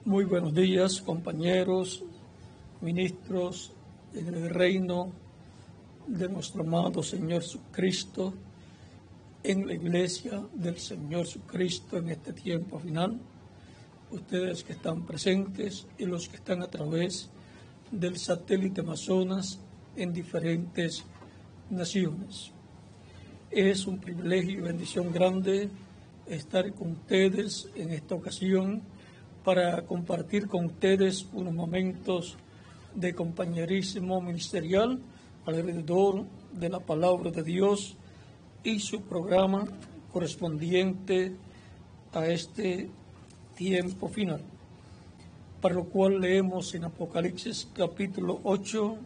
Muy buenos días, compañeros, ministros en el reino de nuestro amado Señor Jesucristo, en la iglesia del Señor Jesucristo en este tiempo final. Ustedes que están presentes y los que están a través del satélite Amazonas en diferentes naciones. Es un privilegio y bendición grande estar con ustedes en esta ocasión para compartir con ustedes unos momentos de compañerismo ministerial alrededor de la palabra de Dios y su programa correspondiente a este tiempo final, para lo cual leemos en Apocalipsis capítulo 8,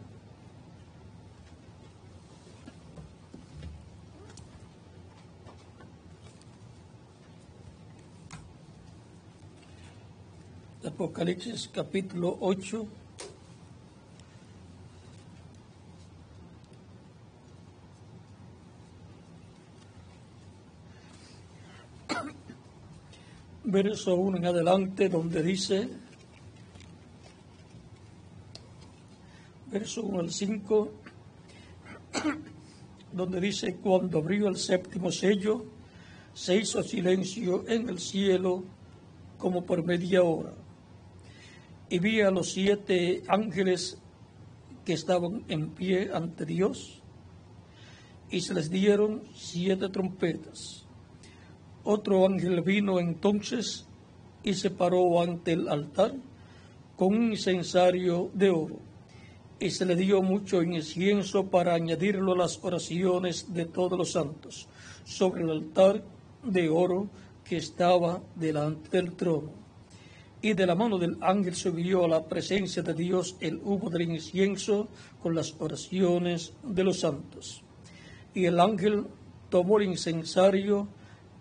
Apocalipsis capítulo 8, verso 1 en adelante, donde dice, verso 1 al 5, donde dice: cuando abrió el séptimo sello, se hizo silencio en el cielo como por media hora. Y vi a los 7 ángeles que estaban en pie ante Dios, y se les dieron 7 trompetas. Otro ángel vino entonces y se paró ante el altar con un incensario de oro, y se le dio mucho incienso para añadirlo a las oraciones de todos los santos sobre el altar de oro que estaba delante del trono. Y de la mano del ángel subió a la presencia de Dios el humo del incienso con las oraciones de los santos. Y el ángel tomó el incensario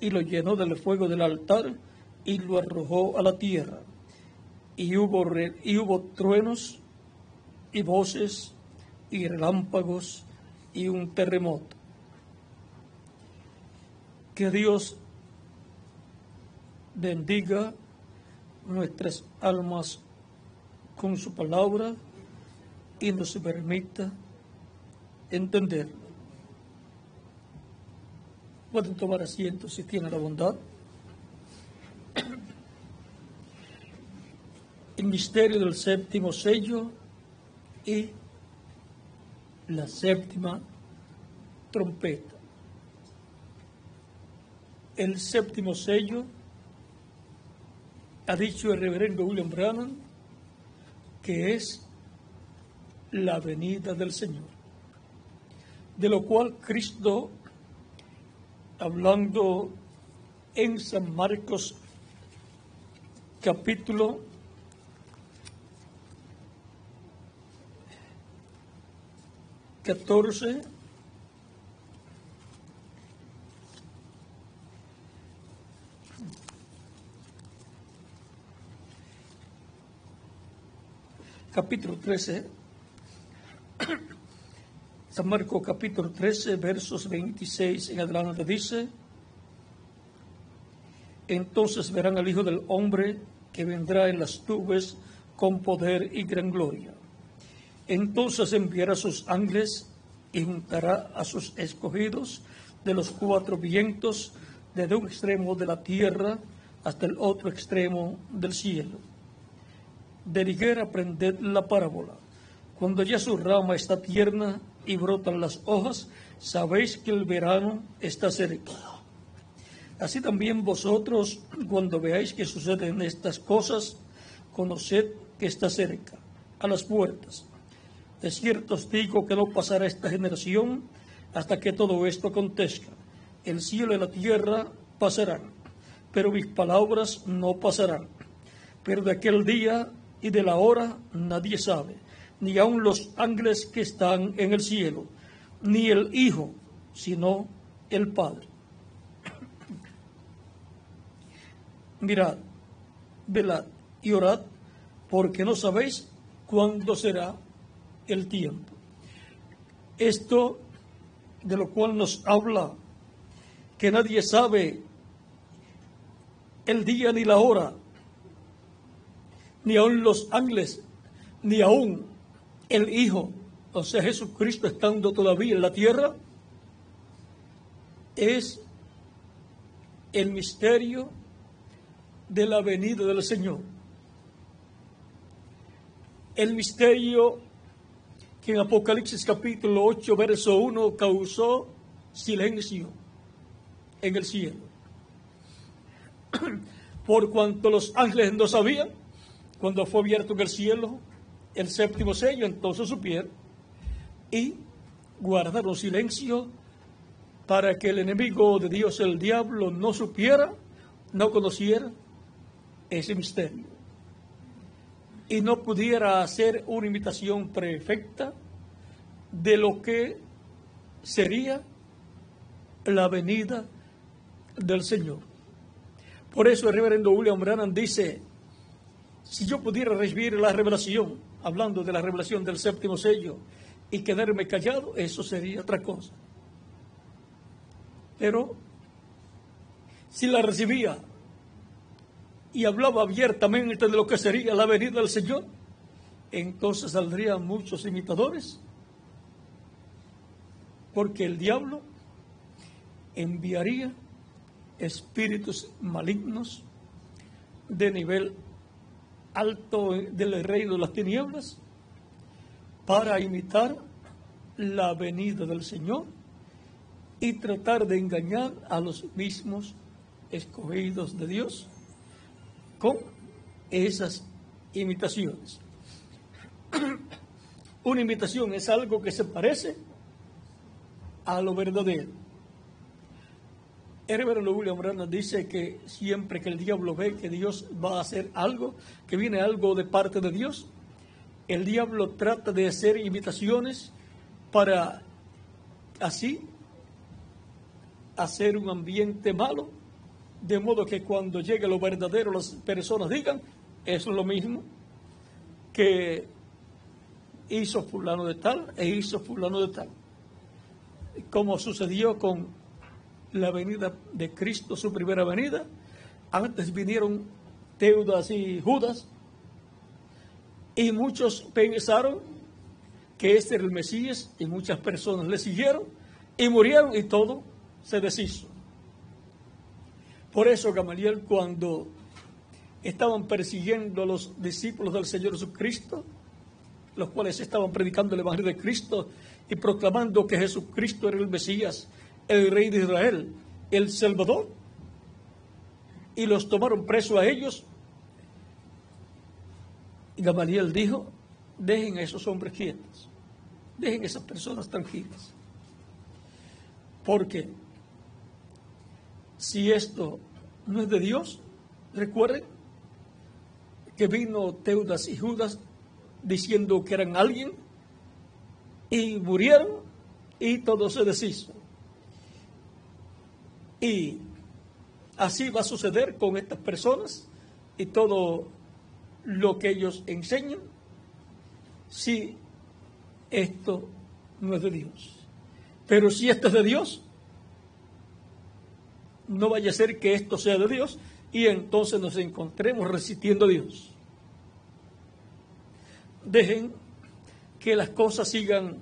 y lo llenó del fuego del altar y lo arrojó a la tierra. Y hubo truenos y voces y relámpagos y un terremoto. Que Dios bendiga nuestras almas con su palabra y nos permita entenderlo. Pueden tomar asiento si tienen la bondad. El misterio del séptimo sello y la séptima trompeta. El séptimo sello, ha dicho el reverendo William Branham, que es la venida del Señor, de lo cual Cristo, hablando en San Marcos capítulo 14, capítulo 13, San Marcos capítulo 13, versos 26 en adelante dice: entonces verán al Hijo del Hombre que vendrá en las nubes con poder y gran gloria. Entonces enviará a sus ángeles y juntará a sus escogidos de los 4 vientos, desde un extremo de la tierra hasta el otro extremo del cielo. De higuera aprended la parábola. Cuando ya su rama está tierna y brotan las hojas, sabéis que el verano está cerca. Así también vosotros, cuando veáis que suceden estas cosas, conoced que está cerca, a las puertas. De cierto os digo que no pasará esta generación hasta que todo esto acontezca. El cielo y la tierra pasarán, pero mis palabras no pasarán. Pero de aquel día y de la hora nadie sabe, ni aun los ángeles que están en el cielo, ni el Hijo, sino el Padre. Mirad, velad y orad, porque no sabéis cuándo será el tiempo. Esto de lo cual nos habla, que nadie sabe el día ni la hora, ni aun los ángeles, ni aun el Hijo, o sea, Jesucristo estando todavía en la tierra, es el misterio de la venida del Señor. El misterio que en Apocalipsis capítulo 8, verso 1, causó silencio en el cielo. Por cuanto los ángeles no sabían, cuando fue abierto en el cielo el séptimo sello, entonces supieron y guardaron silencio para que el enemigo de Dios, el diablo, no supiera, no conociera ese misterio y no pudiera hacer una imitación perfecta de lo que sería la venida del Señor. Por eso el reverendo William Branham dice: si yo pudiera recibir la revelación, hablando de la revelación del séptimo sello, y quedarme callado, eso sería otra cosa. Pero si la recibía y hablaba abiertamente de lo que sería la venida del Señor, entonces saldrían muchos imitadores, porque el diablo enviaría espíritus malignos de nivel alto del reino de las tinieblas para imitar la venida del Señor y tratar de engañar a los mismos escogidos de Dios con esas imitaciones. Una imitación es algo que se parece a lo verdadero. El reverendo William Branham dice que siempre que el diablo ve que Dios va a hacer algo, que viene algo de parte de Dios, el diablo trata de hacer imitaciones para así hacer un ambiente malo, de modo que cuando llegue lo verdadero las personas digan: eso es lo mismo que hizo fulano de tal e hizo fulano de tal. Como sucedió con la venida de Cristo, su primera venida. Antes vinieron Teudas y Judas, y muchos pensaron que este era el Mesías, y muchas personas le siguieron y murieron, y todo se deshizo. Por eso Gamaliel, cuando estaban persiguiendo a los discípulos del Señor Jesucristo, los cuales estaban predicando el Evangelio de Cristo y proclamando que Jesucristo era el Mesías, el Rey de Israel, el Salvador, y los tomaron presos a ellos, Gamaliel dijo: dejen a esos hombres quietos, dejen a esas personas tranquilas, porque si esto no es de Dios, recuerden que vino Teudas y Judas diciendo que eran alguien, y murieron, y todo se deshizo. Y así va a suceder con estas personas y todo lo que ellos enseñan, si esto no es de Dios. Pero si esto es de Dios, no vaya a ser que esto sea de Dios y entonces nos encontremos resistiendo a Dios. Dejen que las cosas sigan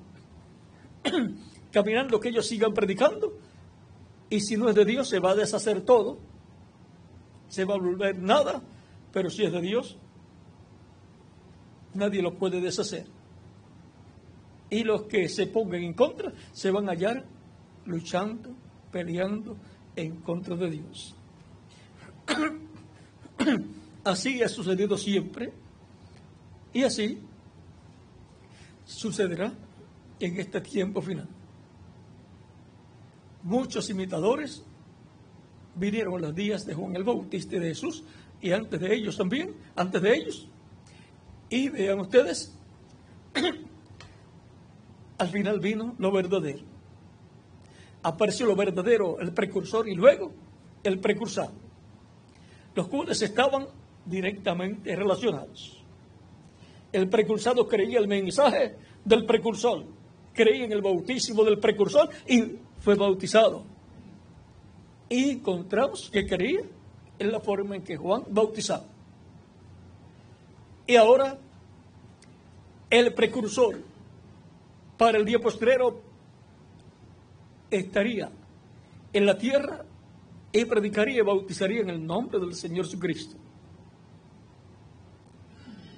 caminando, que ellos sigan predicando, y si no es de Dios se va a deshacer todo, se va a volver nada. Pero si es de Dios, nadie lo puede deshacer, y los que se pongan en contra se van a hallar luchando, peleando en contra de Dios. Así ha sucedido siempre, y así sucederá en este tiempo final. Muchos imitadores vinieron en los días de Juan el Bautista y de Jesús, y antes de ellos también, antes de ellos. Y vean ustedes, al final vino lo verdadero. Apareció lo verdadero, el precursor, y luego el precursado, los cuales estaban directamente relacionados. El precursado creía el mensaje del precursor, creía en el bautismo del precursor y fue bautizado. Y encontramos que creía en la forma en que Juan bautizaba. Y ahora el precursor para el día postrero estaría en la tierra y predicaría y bautizaría en el nombre del Señor Jesucristo.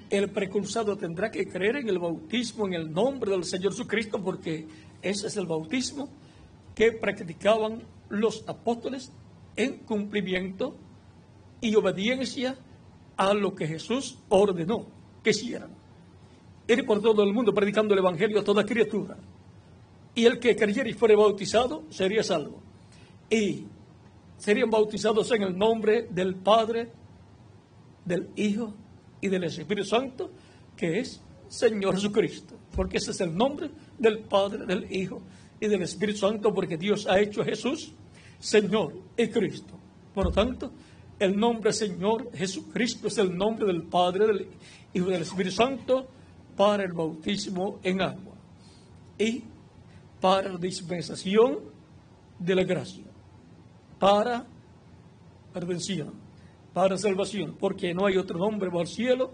El precursado tendrá que creer en el bautismo en el nombre del Señor Jesucristo, porque ese es el bautismo que practicaban los apóstoles en cumplimiento y obediencia a lo que Jesús ordenó que hicieran. Ir por todo el mundo predicando el evangelio a toda criatura. Y el que creyera y fuera bautizado sería salvo. Y serían bautizados en el nombre del Padre, del Hijo y del Espíritu Santo, que es Señor Jesucristo. Porque ese es el nombre del Padre, del Hijo y del Espíritu Santo, porque Dios ha hecho a Jesús Señor y Cristo. Por lo tanto, el nombre Señor Jesucristo es el nombre del Padre, del Hijo y del Espíritu Santo para el bautismo en agua y para la dispensación de la gracia, para redención, para salvación, porque no hay otro nombre bajo el cielo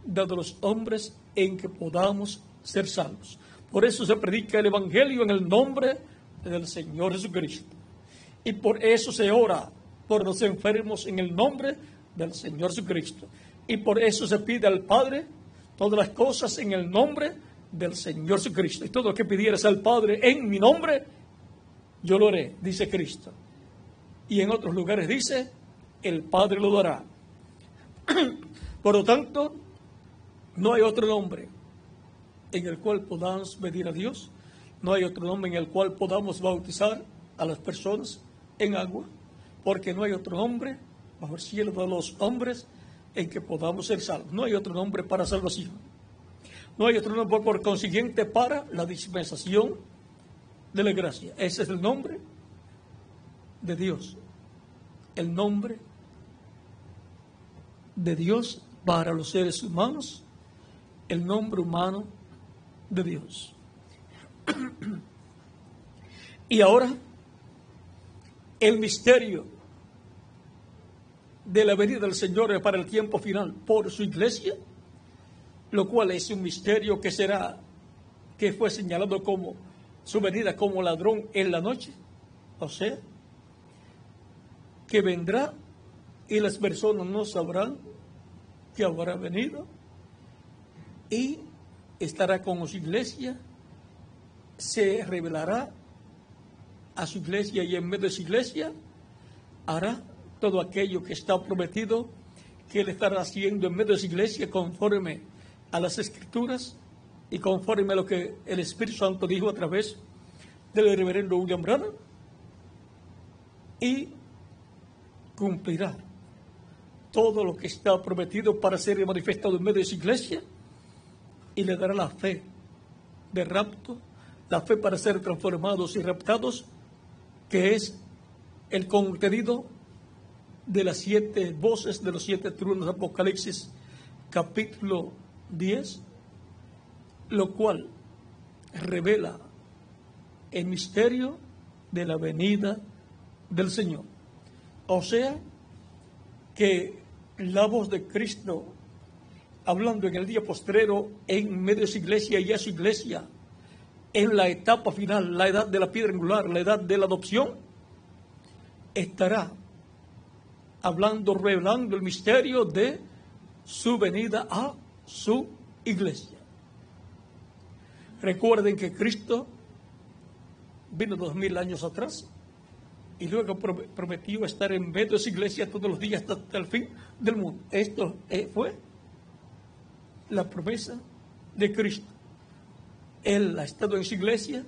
dado a los hombres en que podamos ser salvos. Por eso se predica el evangelio en el nombre del Señor Jesucristo, y por eso se ora por los enfermos en el nombre del Señor Jesucristo, y por eso se pide al Padre todas las cosas en el nombre del Señor Jesucristo. Y todo lo que pidieras al Padre en mi nombre, yo lo haré, dice Cristo. Y en otros lugares dice, el Padre lo dará. Por lo tanto, no hay otro nombre en el cual podamos pedir a Dios. No hay otro nombre en el cual podamos bautizar a las personas en agua, porque no hay otro nombre bajo el cielo de los hombres en que podamos ser salvos. No hay otro nombre para salvación. No hay otro nombre, por consiguiente, para la dispensación de la gracia. Ese es el nombre de Dios. El nombre de Dios para los seres humanos. El nombre humano de Dios. Y ahora, el misterio de la venida del Señor para el tiempo final por su iglesia, lo cual es un misterio que fue señalado como su venida como ladrón en la noche, o sea, que vendrá y las personas no sabrán que habrá venido y estará con su iglesia, se revelará a su iglesia y en medio de su iglesia hará todo aquello que está prometido que Él estará haciendo en medio de su iglesia conforme a las Escrituras y conforme a lo que el Espíritu Santo dijo a través del reverendo William Branham, y cumplirá todo lo que está prometido para ser manifestado en medio de su iglesia, y le dará la fe de rapto, la fe para ser transformados y raptados, que es el contenido de las 7 voces de los 7 truenos de Apocalipsis, capítulo 10, lo cual revela el misterio de la venida del Señor. O sea, que la voz de Cristo, hablando en el día postrero, en medio de su iglesia y a su iglesia, en la etapa final, la edad de la piedra angular, la edad de la adopción, estará hablando, revelando el misterio de su venida a su iglesia. Recuerden que Cristo vino 2000 años atrás y luego prometió estar en medio de su iglesia todos los días hasta el fin del mundo. Esto fue la promesa de Cristo. Él ha estado en su iglesia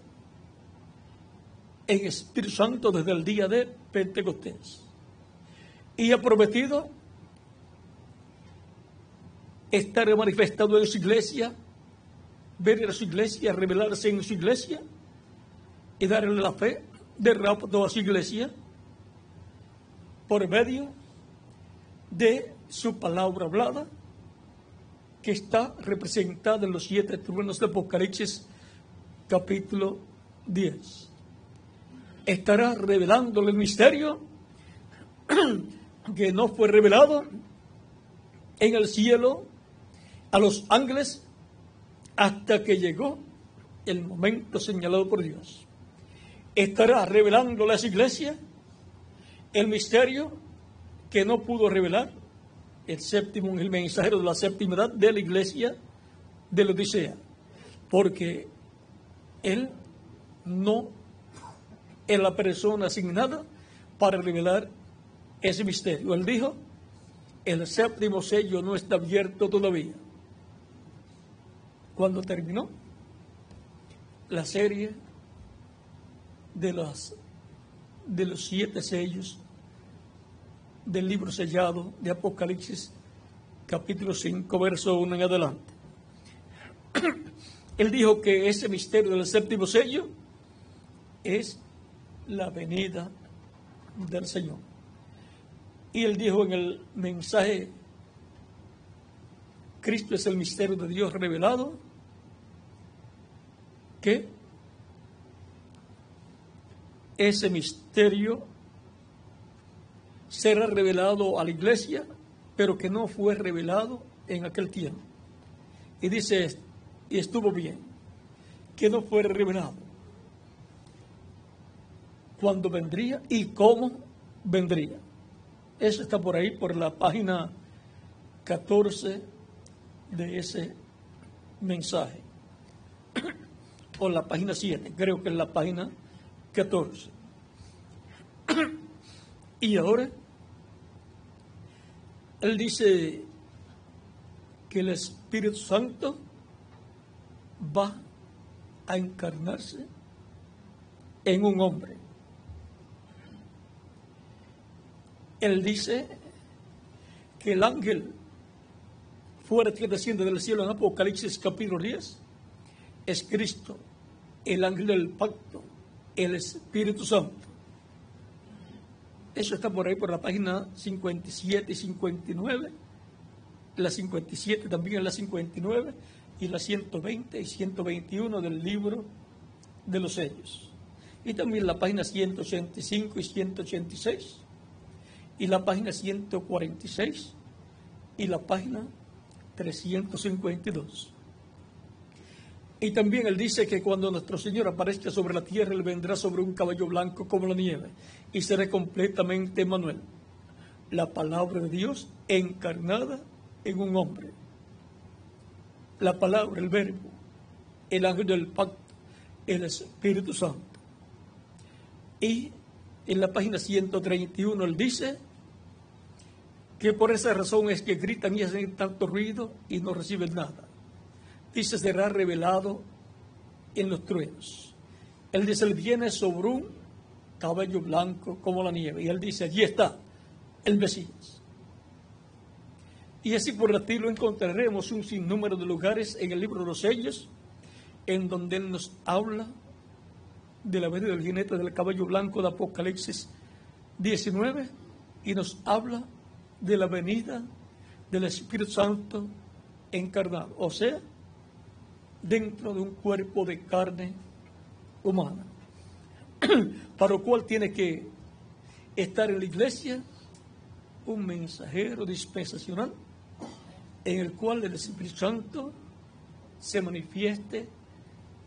en Espíritu Santo desde el día de Pentecostés. Y ha prometido estar manifestado en su iglesia, ver a su iglesia, revelarse en su iglesia y darle la fe de rapto a su iglesia por medio de su palabra hablada, que está representada en los 7 truenos de Apocalipsis, capítulo 10. Estará revelándole el misterio que no fue revelado en el cielo a los ángeles hasta que llegó el momento señalado por Dios. Estará revelando a las iglesias el misterio que no pudo revelar el mensajero de la séptima edad de la iglesia de la Odisea, porque él no es la persona asignada para revelar ese misterio. Él dijo, el séptimo sello no está abierto todavía. Cuando terminó la serie de los 7 sellos del libro sellado de Apocalipsis, capítulo 5, verso 1 en adelante. Él dijo que ese misterio del séptimo sello es la venida del Señor. Y él dijo en el mensaje, Cristo es el misterio de Dios revelado, que ese misterio será revelado a la iglesia, pero que no fue revelado en aquel tiempo. Y dice, y estuvo bien, que no fue revelado cuándo vendría y cómo vendría. Eso está por ahí, por la página 14 de ese mensaje. O la página 7, creo que es la página 14. Y ahora, él dice que el Espíritu Santo va a encarnarse en un hombre. Él dice que el ángel fuerte que desciende del cielo en Apocalipsis capítulo 10 es Cristo, el ángel del pacto, el Espíritu Santo. Eso está por ahí por la página 57 y 59, la 57 también en la 59 y la 120 y 121 del libro de los sellos. Y también la página 185 y 186 y la página 146 y la página 352. Y también él dice que cuando nuestro Señor aparezca sobre la tierra, él vendrá sobre un caballo blanco como la nieve y será completamente Emmanuel, la palabra de Dios encarnada en un hombre. La palabra, el verbo, el ángel del pacto, el Espíritu Santo. Y en la página 131 él dice que por esa razón es que gritan y hacen tanto ruido y no reciben nada. Dice, será revelado en los truenos. Él dice, él viene sobre un caballo blanco como la nieve. Y él dice, allí está el Mesías. Y así por el estilo encontraremos un sinnúmero de lugares en el libro de los sellos en donde él nos habla de la venida del jinete del caballo blanco de Apocalipsis 19 y nos habla de la venida del Espíritu Santo encarnado, o sea, dentro de un cuerpo de carne humana, para lo cual tiene que estar en la iglesia un mensajero dispensacional en el cual el Espíritu Santo se manifieste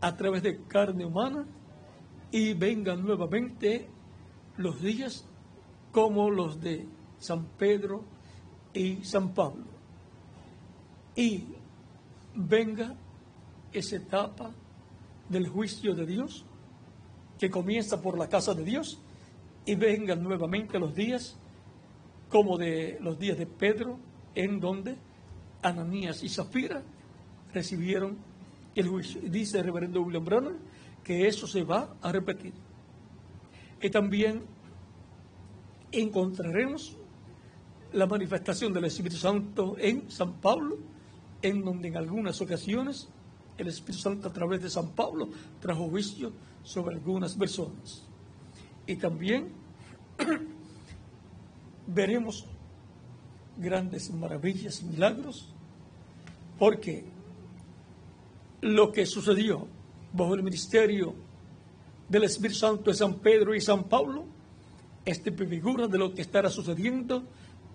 a través de carne humana y vengan nuevamente los días como los de San Pedro y San Pablo, y venga esa etapa del juicio de Dios que comienza por la casa de Dios y vengan nuevamente los días como de los días de Pedro, en donde Ananías y Zafira recibieron el juicio. Y dice el reverendo William Branham que eso se va a repetir. Y también encontraremos la manifestación del Espíritu Santo en San Pablo, en donde en algunas ocasiones el Espíritu Santo a través de San Pablo trajo juicio sobre algunas personas. Y también veremos grandes maravillas y milagros, porque lo que sucedió bajo el ministerio del Espíritu Santo de San Pedro y San Pablo es figura de lo que estará sucediendo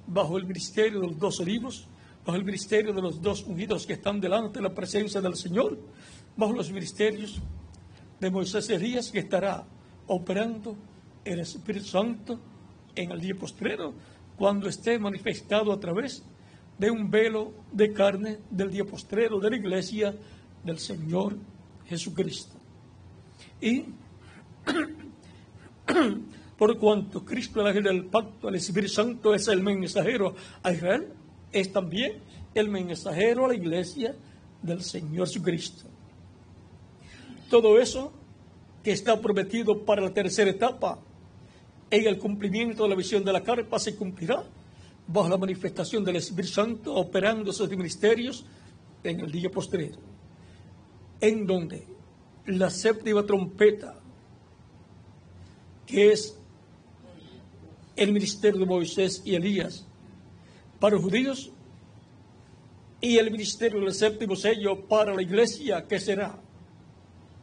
bajo el ministerio de los 12 olivos, bajo el ministerio de los dos ungidos que están delante de la presencia del Señor, bajo los ministerios de Moisés y Elías, que estará operando el Espíritu Santo en el día postrero, cuando esté manifestado a través de un velo de carne del día postrero de la iglesia del Señor Jesucristo. Y por cuanto Cristo, el ángel del pacto, el Espíritu Santo, es el mensajero a Israel, es también el mensajero a la iglesia del Señor Jesucristo. Todo eso que está prometido para la tercera etapa en el cumplimiento de la visión de la carpa se cumplirá bajo la manifestación del Espíritu Santo operando esos ministerios en el día postrero, en donde la séptima trompeta, que es el ministerio de Moisés y Elías para los judíos, y el ministerio del séptimo sello para la iglesia, que será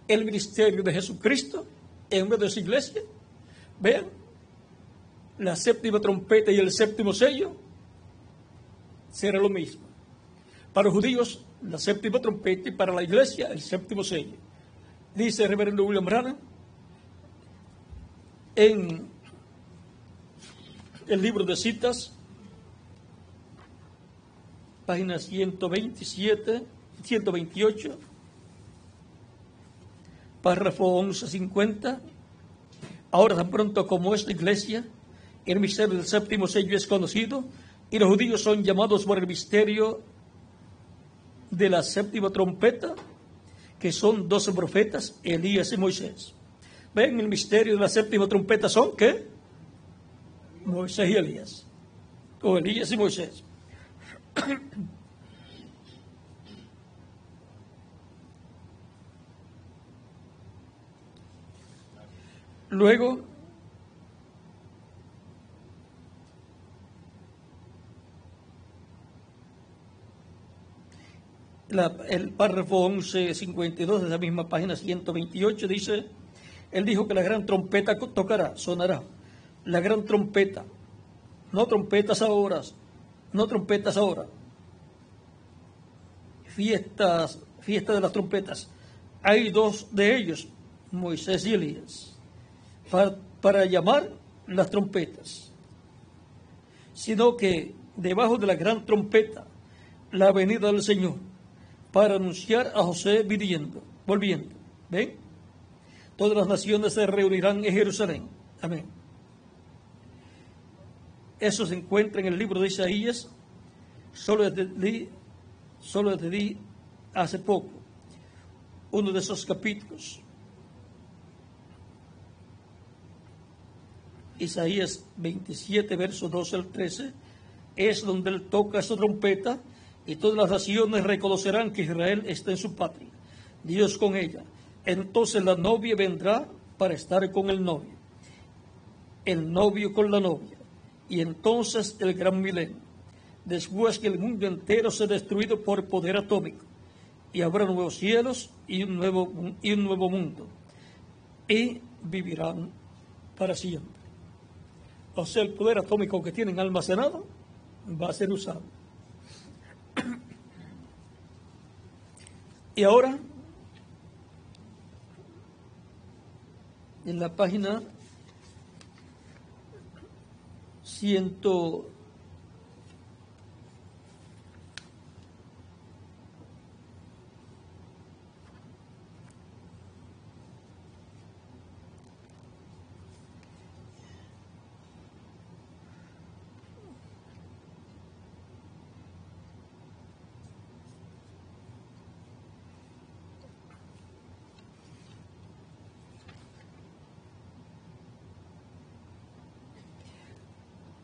el ministerio de Jesucristo en medio de su iglesia. Vean, la séptima trompeta y el séptimo sello será lo mismo. Para los judíos, la séptima trompeta, y para la iglesia, el séptimo sello. Dice el reverendo William Branham en el libro de citas, página 127, 128, párrafo 1150. Ahora, tan pronto como esta iglesia, el misterio del séptimo sello es conocido, y los judíos son llamados por el misterio de la séptima trompeta, que son 12 profetas, Elías y Moisés. Ven, el misterio de la séptima trompeta son, ¿qué? Moisés y Elías, o Elías y Moisés. Luego, el párrafo 1152 de la misma página 128 dice: él dijo que la gran trompeta tocará, sonará. La gran trompeta, no trompetas ahora, no trompetas ahora. Fiesta de las trompetas. Hay dos de ellos, Moisés y Elías, para llamar las trompetas. Sino que debajo de la gran trompeta, la venida del Señor, para anunciar a José volviendo. ¿Ven? Todas las naciones se reunirán en Jerusalén. Amén. Eso se encuentra en el libro de Isaías. Solo les di hace poco uno de esos capítulos. Isaías 27, versos 12 al 13, es donde él toca esa trompeta, y todas las naciones reconocerán que Israel está en su patria, Dios con ella. Entonces la novia vendrá para estar con el novio con la novia, y entonces el gran milenio, después que el mundo entero sea destruido por poder atómico, y habrá nuevos cielos y un nuevo mundo, y vivirán para siempre. O sea, el poder atómico que tienen almacenado va a ser usado. Y ahora, en la página 100,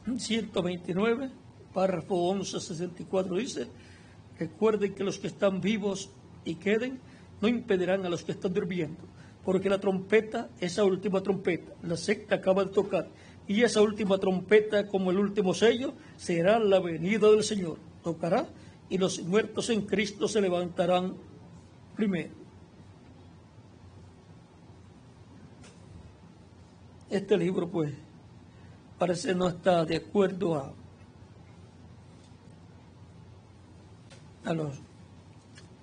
...129, párrafo 1164 dice: recuerden que los que están vivos y queden no impedirán a los que están durmiendo, porque la trompeta, esa última trompeta, la sexta acaba de tocar, y esa última trompeta, como el último sello, será la venida del Señor. Tocará, y los muertos en Cristo se levantarán primero. Este libro, pues, parece no está de acuerdo a los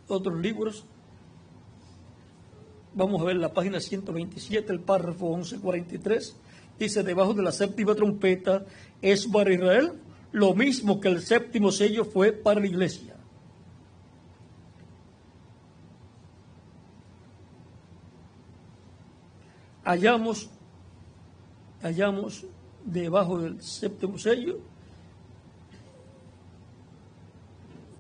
otros libros. Vamos a ver la página 127, el párrafo 1143. Dice, debajo de la séptima trompeta es para Israel lo mismo que el séptimo sello fue para la iglesia. Hallamos debajo del séptimo sello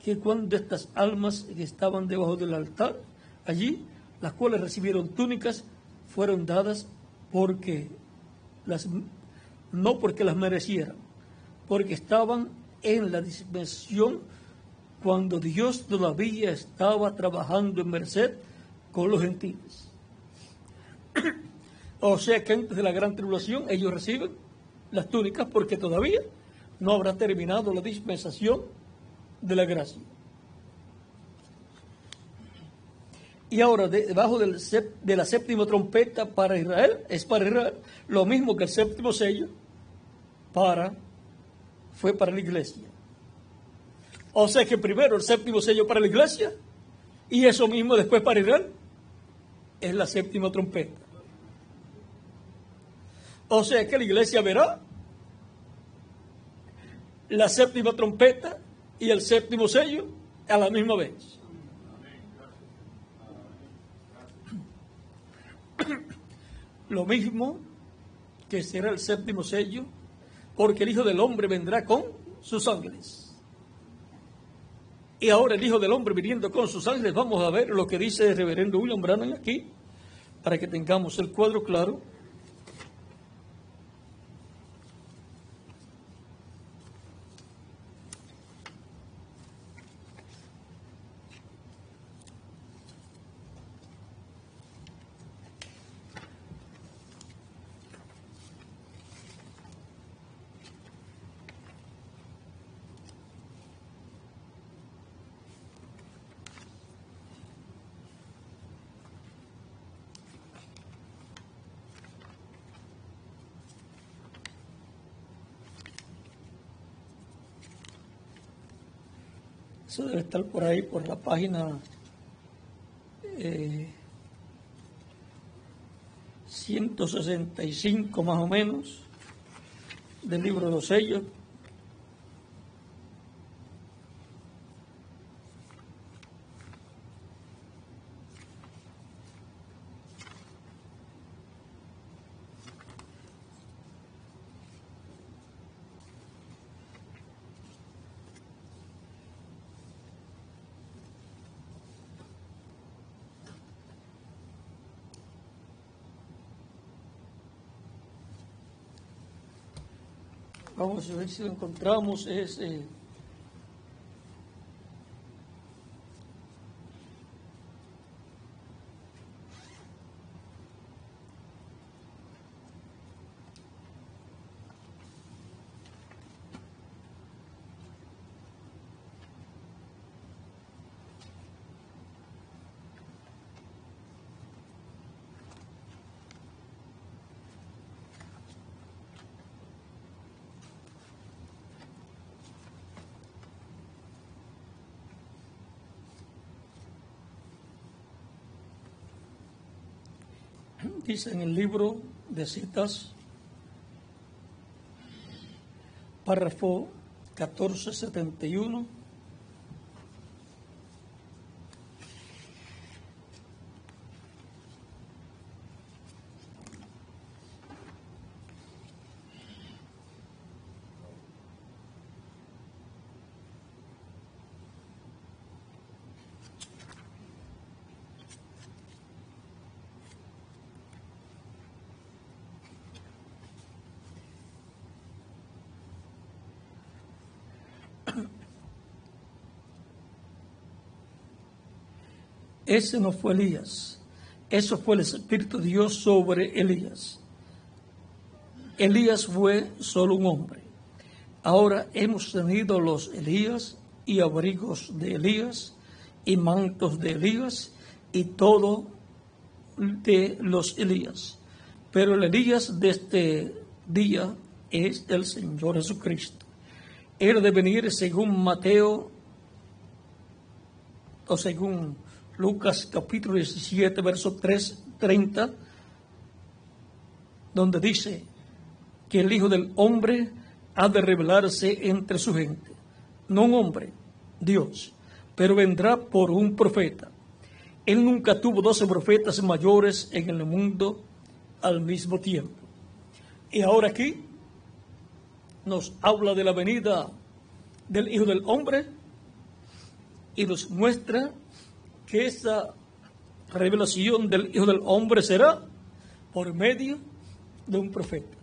que cuando estas almas que estaban debajo del altar, allí, las cuales recibieron túnicas, fueron dadas no porque las merecieran, porque estaban en la dispensación cuando Dios todavía estaba trabajando en merced con los gentiles. O sea que antes de la gran tribulación ellos reciben las túnicas porque todavía no habrá terminado la dispensación de la gracia. Y ahora, debajo de la séptima trompeta para Israel, es para Israel, lo mismo que el séptimo sello fue para la iglesia. O sea que primero el séptimo sello para la iglesia y eso mismo después para Israel es la séptima trompeta. O sea que la iglesia verá la séptima trompeta y el séptimo sello a la misma vez. Lo mismo que será el séptimo sello, porque el Hijo del Hombre vendrá con sus ángeles. Y ahora el Hijo del Hombre viniendo con sus ángeles, vamos a ver lo que dice el reverendo William Branham aquí, para que tengamos el cuadro claro. Eso debe estar por ahí, por la página 165 más o menos del libro de los sellos. Vamos a ver si lo encontramos. Dice en el libro de citas, párrafo 1471, ese no fue Elías, eso fue el Espíritu de Dios sobre Elías. Elías fue solo un hombre. Ahora hemos tenido los Elías y abrigos de Elías y mantos de Elías y todo de los Elías. Pero el Elías de este día es el Señor Jesucristo. Él de venir según Mateo o según Lucas capítulo 17, verso 30, donde dice que el Hijo del Hombre ha de revelarse entre su gente, no un hombre, Dios, pero vendrá por un profeta. Él nunca tuvo 12 profetas mayores en el mundo al mismo tiempo. Y ahora aquí nos habla de la venida del Hijo del Hombre y nos muestra que esa revelación del Hijo del Hombre será por medio de un profeta.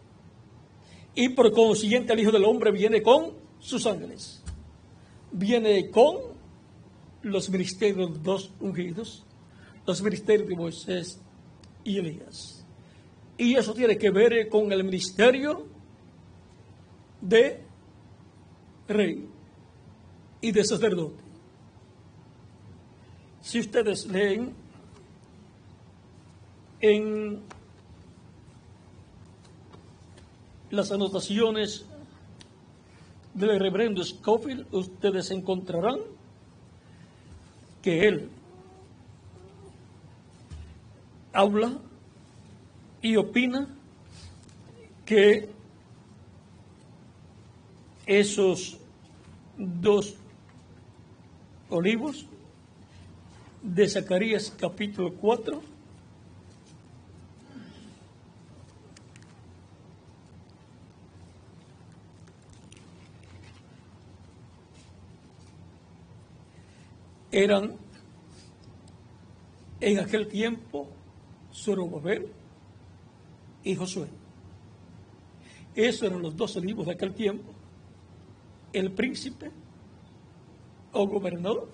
Y por consiguiente el Hijo del Hombre viene con sus ángeles, viene con los ministerios de los dos ungidos, los ministerios de Moisés y Elías. Y eso tiene que ver con el ministerio de rey y de sacerdote. Si ustedes leen en las anotaciones del reverendo Scofield, ustedes encontrarán que él habla y opina que esos dos olivos de Zacarías capítulo 4 eran en aquel tiempo Zorobabel y Josué. Esos eran los dos olivos de aquel tiempo: el príncipe o gobernador,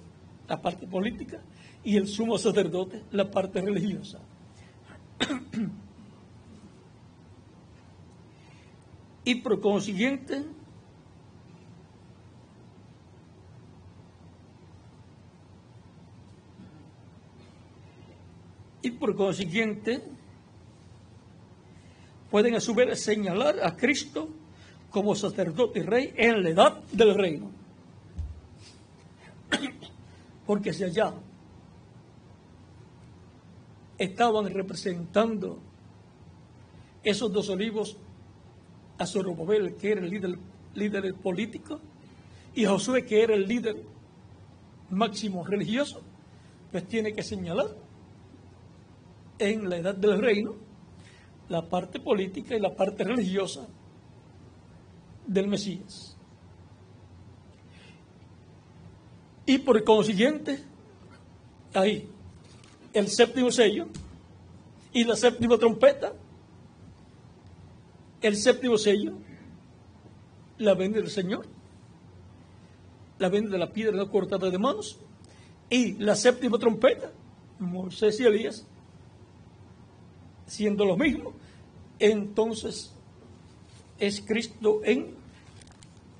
la parte política, y el sumo sacerdote, la parte religiosa. Y por consiguiente, pueden a su vez señalar a Cristo como sacerdote y rey en la edad del reino. Porque si allá estaban representando esos dos olivos a Zorobabel, que era el líder político, y a Josué, que era el líder máximo religioso, pues tiene que señalar en la edad del reino la parte política y la parte religiosa del Mesías. Y por consiguiente, ahí, el séptimo sello y la séptima trompeta, el séptimo sello, la venida del Señor, la venida de la piedra no cortada de manos, y la séptima trompeta, Moisés y Elías, siendo lo mismo. Entonces es Cristo en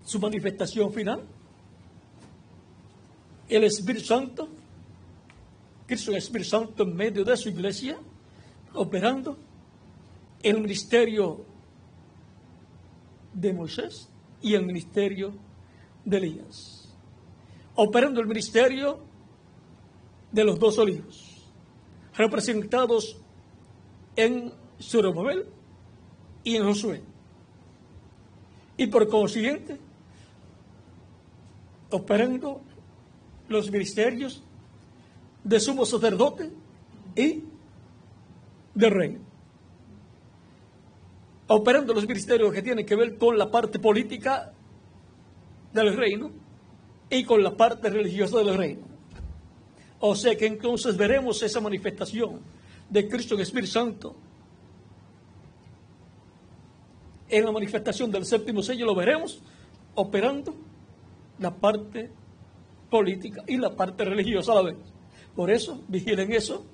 su manifestación final, el Espíritu Santo, Cristo el Espíritu Santo en medio de su iglesia, operando el ministerio de Moisés y el ministerio de Elías, operando el ministerio de los dos olivos, representados en Zorobabel y en Josué, y por consiguiente operando los ministerios de sumo sacerdote y de rey, operando los ministerios que tienen que ver con la parte política del reino y con la parte religiosa del reino. O sea que entonces veremos esa manifestación de Cristo en Espíritu Santo en la manifestación del séptimo sello. Lo veremos operando la parte política y la parte religiosa a la vez. Por eso, vigilen eso,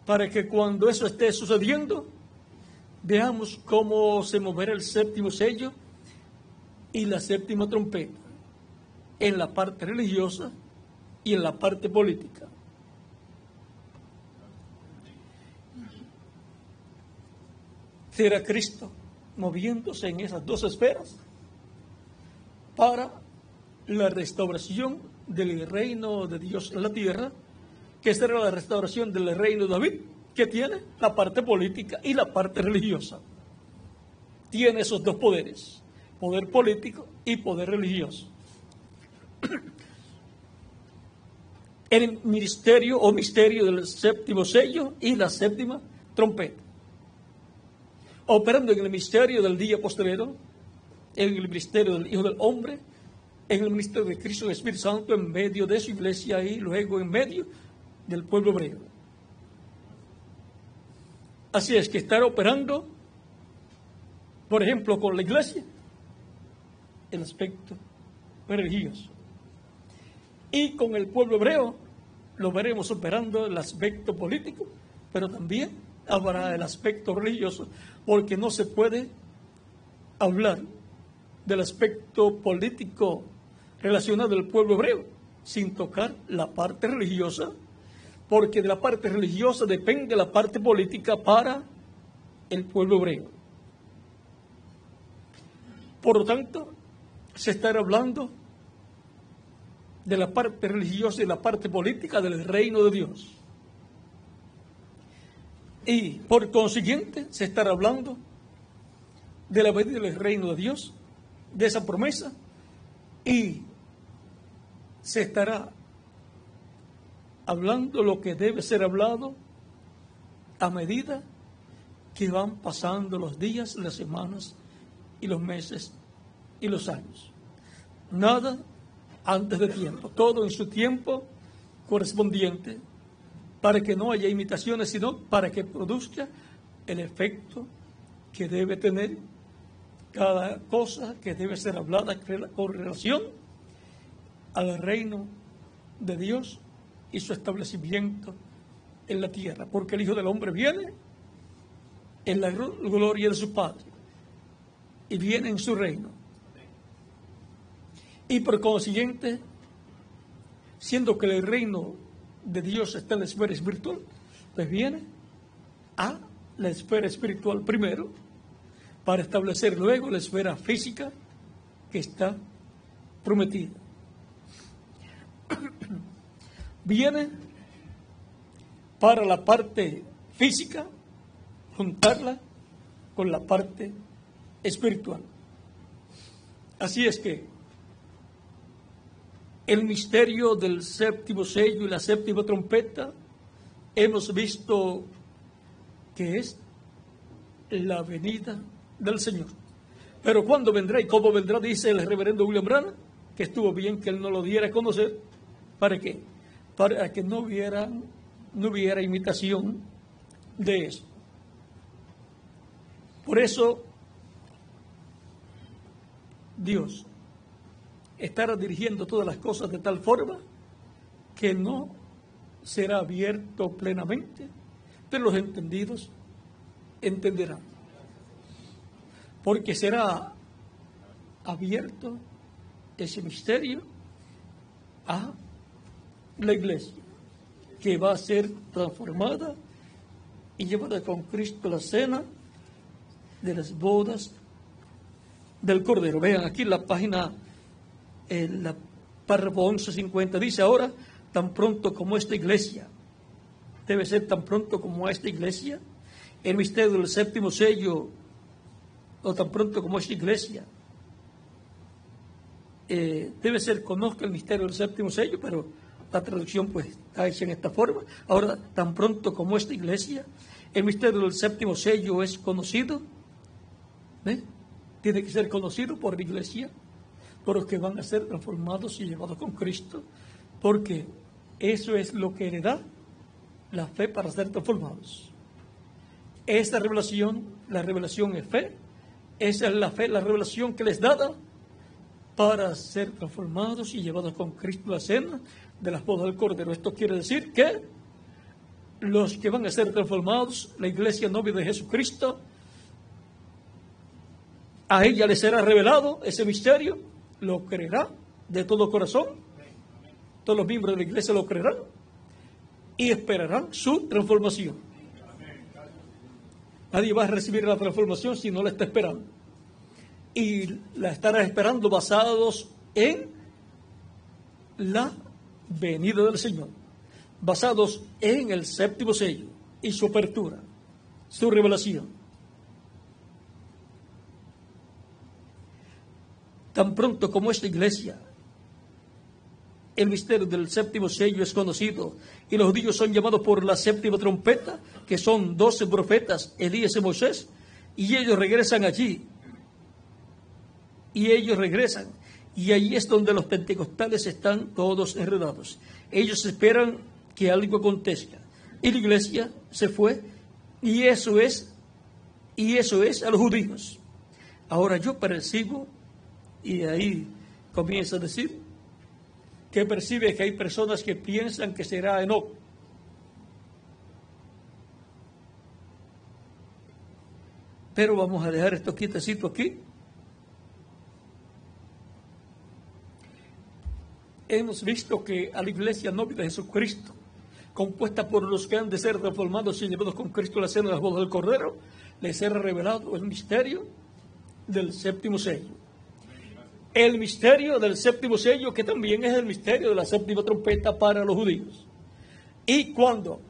para que cuando eso esté sucediendo, veamos cómo se moverá el séptimo sello y la séptima trompeta en la parte religiosa y en la parte política. Será Cristo moviéndose en esas dos esferas para la restauración del reino de Dios en la tierra, que será la restauración del reino de David, que tiene la parte política y la parte religiosa. Tiene esos dos poderes, poder político y poder religioso. El ministerio o misterio del séptimo sello y la séptima trompeta. Operando en el misterio del día postrero, en el ministerio del Hijo del Hombre, en el ministerio de Cristo y el Espíritu Santo, en medio de su iglesia y luego en medio del pueblo hebreo. Así es que estar operando, por ejemplo, con la iglesia, el aspecto religioso. Y con el pueblo hebreo lo veremos operando el aspecto político, pero también habrá el aspecto religioso, porque no se puede hablar del aspecto político relacionado al pueblo hebreo sin tocar la parte religiosa, porque de la parte religiosa depende la parte política para el pueblo hebreo. Por lo tanto, se estará hablando de la parte religiosa y la parte política del reino de Dios. Y por consiguiente se estará hablando de la venida del reino de Dios, de esa promesa, y se estará hablando lo que debe ser hablado a medida que van pasando los días, las semanas y los meses y los años. Nada antes de tiempo, todo en su tiempo correspondiente, para que no haya imitaciones, sino para que produzca el efecto que debe tener cada cosa que debe ser hablada con relación al reino de Dios y su establecimiento en la tierra, porque el Hijo del Hombre viene en la gloria de su Padre y viene en su reino. Y por consiguiente, siendo que el reino de Dios está en la esfera espiritual, pues viene a la esfera espiritual primero, para establecer luego la esfera física que está prometida. Viene para la parte física, juntarla con la parte espiritual. Así es que el misterio del séptimo sello y la séptima trompeta hemos visto que es la venida del Señor. Pero ¿cuándo vendrá y cómo vendrá? Dice el reverendo William Branham, que estuvo bien que él no lo diera a conocer. ¿Para qué? Para que no hubiera imitación de eso. Por eso Dios estará dirigiendo todas las cosas de tal forma que no será abierto plenamente, pero los entendidos entenderán. Porque será abierto ese misterio a la iglesia, que va a ser transformada y llevada con Cristo a la cena de las bodas del Cordero. Vean aquí la página, en la párrafo 1150, dice: ahora, tan pronto como esta iglesia, debe ser tan pronto como esta iglesia, el misterio del séptimo sello, o tan pronto como esta iglesia, debe ser, conozca el misterio del séptimo sello, pero la traducción pues está hecha en esta forma. Ahora, tan pronto como esta iglesia, el misterio del séptimo sello es conocido, tiene que ser conocido por la iglesia, por los que van a ser transformados y llevados con Cristo, porque eso es lo que le da la fe para ser transformados. Esta revelación, la revelación es fe, esa es la fe, la revelación que les da para ser transformados y llevados con Cristo a la cena de las bodas del Cordero. Esto quiere decir que los que van a ser transformados, la iglesia novia de Jesucristo, a ella le será revelado ese misterio, lo creerá de todo corazón, todos los miembros de la iglesia lo creerán y esperarán su transformación. Nadie va a recibir la transformación si no la está esperando. Y la estará esperando basados en la venida del Señor, basados en el séptimo sello y su apertura, su revelación. Tan pronto como esta iglesia, el misterio del séptimo sello es conocido y los judíos son llamados por la séptima trompeta, que son 12 profetas, Elías y Moisés, y ellos regresan allí. Y allí es donde los pentecostales están todos enredados. Ellos esperan que algo acontezca. Y la iglesia se fue, y eso es a los judíos. Ahora yo percibo, y ahí comienza a decir, que percibe que hay personas que piensan que será Enoc. Pero vamos a dejar esto quietecito aquí. Hemos visto que a la iglesia novia de Jesucristo, compuesta por los que han de ser transformados y llevados con Cristo a la cena de las bodas del Cordero, les será revelado el misterio del séptimo sello. El misterio del séptimo sello, que también es el misterio de la séptima trompeta para los judíos. Y cuando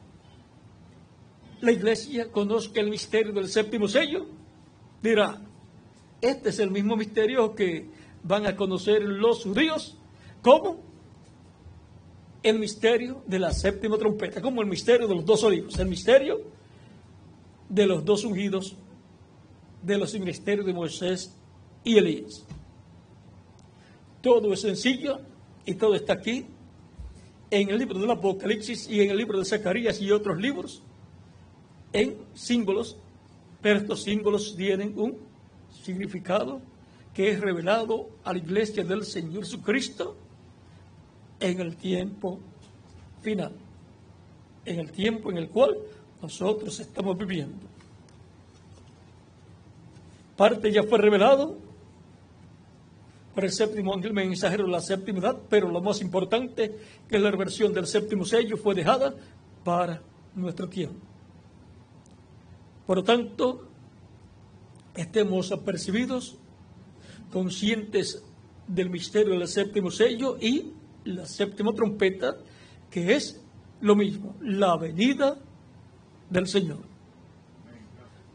la iglesia conozca el misterio del séptimo sello, dirá, este es el mismo misterio que van a conocer los judíos, como el misterio de la séptima trompeta, como el misterio de los dos olivos, el misterio de los dos ungidos, de los ministerios de Moisés y Elías. Todo es sencillo y todo está aquí en el libro del Apocalipsis y en el libro de Zacarías y otros libros en símbolos, pero estos símbolos tienen un significado que es revelado a la iglesia del Señor Jesucristo en el tiempo final, en el tiempo en el cual nosotros estamos viviendo. Parte ya fue revelado por el séptimo ángel mensajero de la séptima edad, pero lo más importante, que la reversión del séptimo sello, fue dejada para nuestro tiempo. Por lo tanto, estemos apercibidos, conscientes del misterio del séptimo sello y la séptima trompeta, que es lo mismo, la venida del Señor.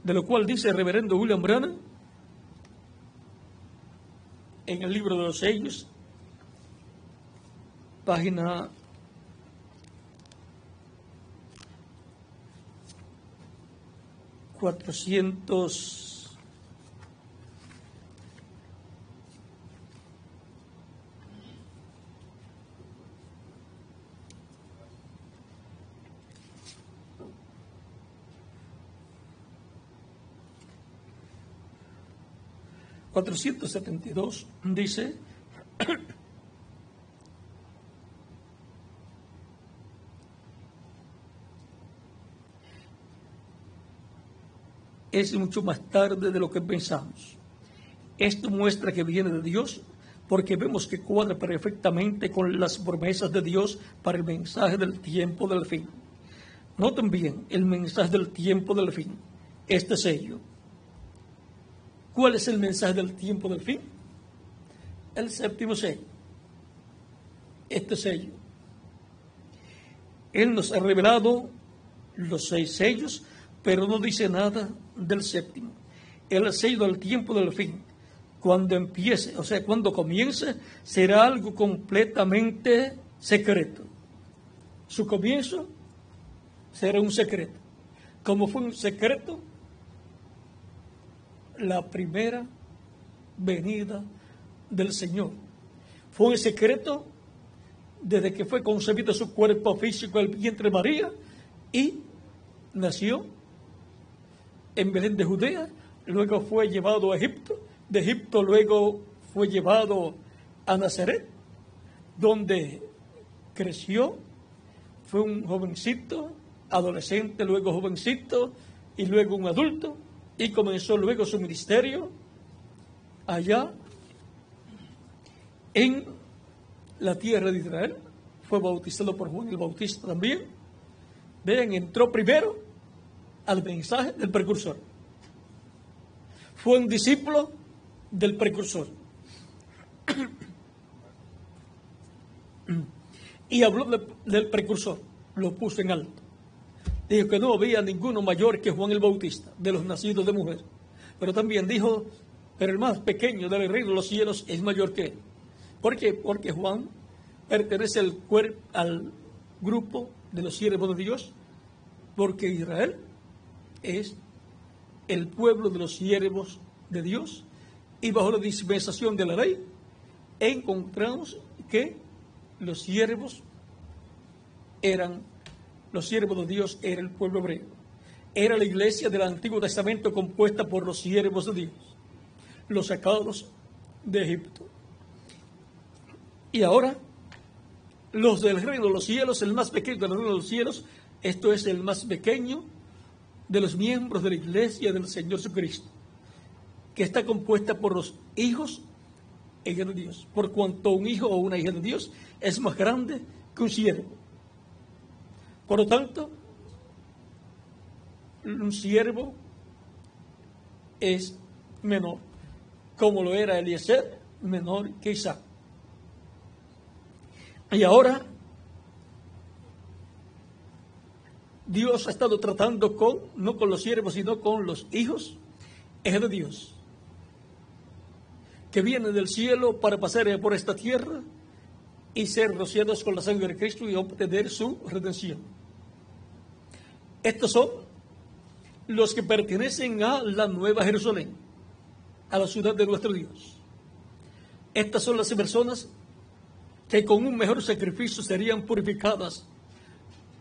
De lo cual dice el reverendo William Branham en el libro de los sellos, página 400. 472 dice, es mucho más tarde de lo que pensamos. Esto muestra que viene de Dios, porque vemos que cuadra perfectamente con las promesas de Dios para el mensaje del tiempo del fin. Noten bien el mensaje del tiempo del fin, este sello. ¿Cuál es el mensaje del tiempo del fin? El séptimo sello. Este sello. Él nos ha revelado los 6 sellos, pero no dice nada del séptimo. El sello del tiempo del fin. Cuando empiece, o sea, cuando comience, será algo completamente secreto. Su comienzo será un secreto. Como fue un secreto la primera venida del Señor. Fue un secreto desde que fue concebido su cuerpo físico el vientre de María y nació en Belén de Judea, luego fue llevado a Egipto, de Egipto luego fue llevado a Nazaret, donde creció, fue un jovencito, adolescente, luego jovencito y luego un adulto, y comenzó luego su ministerio allá en la tierra de Israel. Fue bautizado por Juan el Bautista también. Vean, entró primero al mensaje del precursor. Fue un discípulo del precursor. Y habló del precursor, lo puso en alto. Dijo que no había ninguno mayor que Juan el Bautista, de los nacidos de mujer. Pero también dijo, pero el más pequeño del reino de los cielos es mayor que él. ¿Por qué? Porque Juan pertenece al grupo de los siervos de Dios, porque Israel es el pueblo de los siervos de Dios, y bajo la dispensación de la ley encontramos que los siervos de Dios era el pueblo hebreo. Era la iglesia del Antiguo Testamento compuesta por los siervos de Dios, los sacados de Egipto. Y ahora, los del reino de los cielos, el más pequeño del reino de los cielos, esto es el más pequeño de los miembros de la iglesia del Señor Jesucristo, que está compuesta por los hijos e hijas de Dios, por cuanto un hijo o una hija de Dios es más grande que un siervo. Por lo tanto, un siervo es menor, como lo era Eliezer, menor que Isaac. Y ahora, Dios ha estado tratando no con los siervos, sino con los hijos de Dios, que vienen del cielo para pasar por esta tierra y ser rociados con la sangre de Cristo y obtener su redención. Estos son los que pertenecen a la Nueva Jerusalén, a la ciudad de nuestro Dios. Estas son las personas que con un mejor sacrificio serían purificadas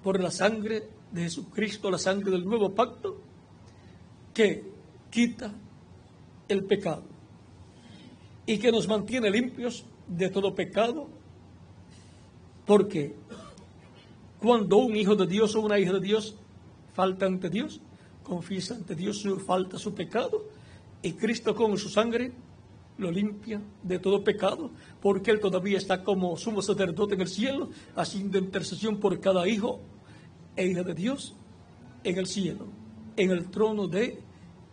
por la sangre de Jesucristo, la sangre del nuevo pacto, que quita el pecado y que nos mantiene limpios de todo pecado, porque cuando un hijo de Dios o una hija de Dios falta ante Dios, confiesa ante Dios su falta, su pecado, y Cristo con su sangre lo limpia de todo pecado, porque Él todavía está como sumo sacerdote en el cielo, haciendo intercesión por cada hijo e hija de Dios en el cielo, en el trono de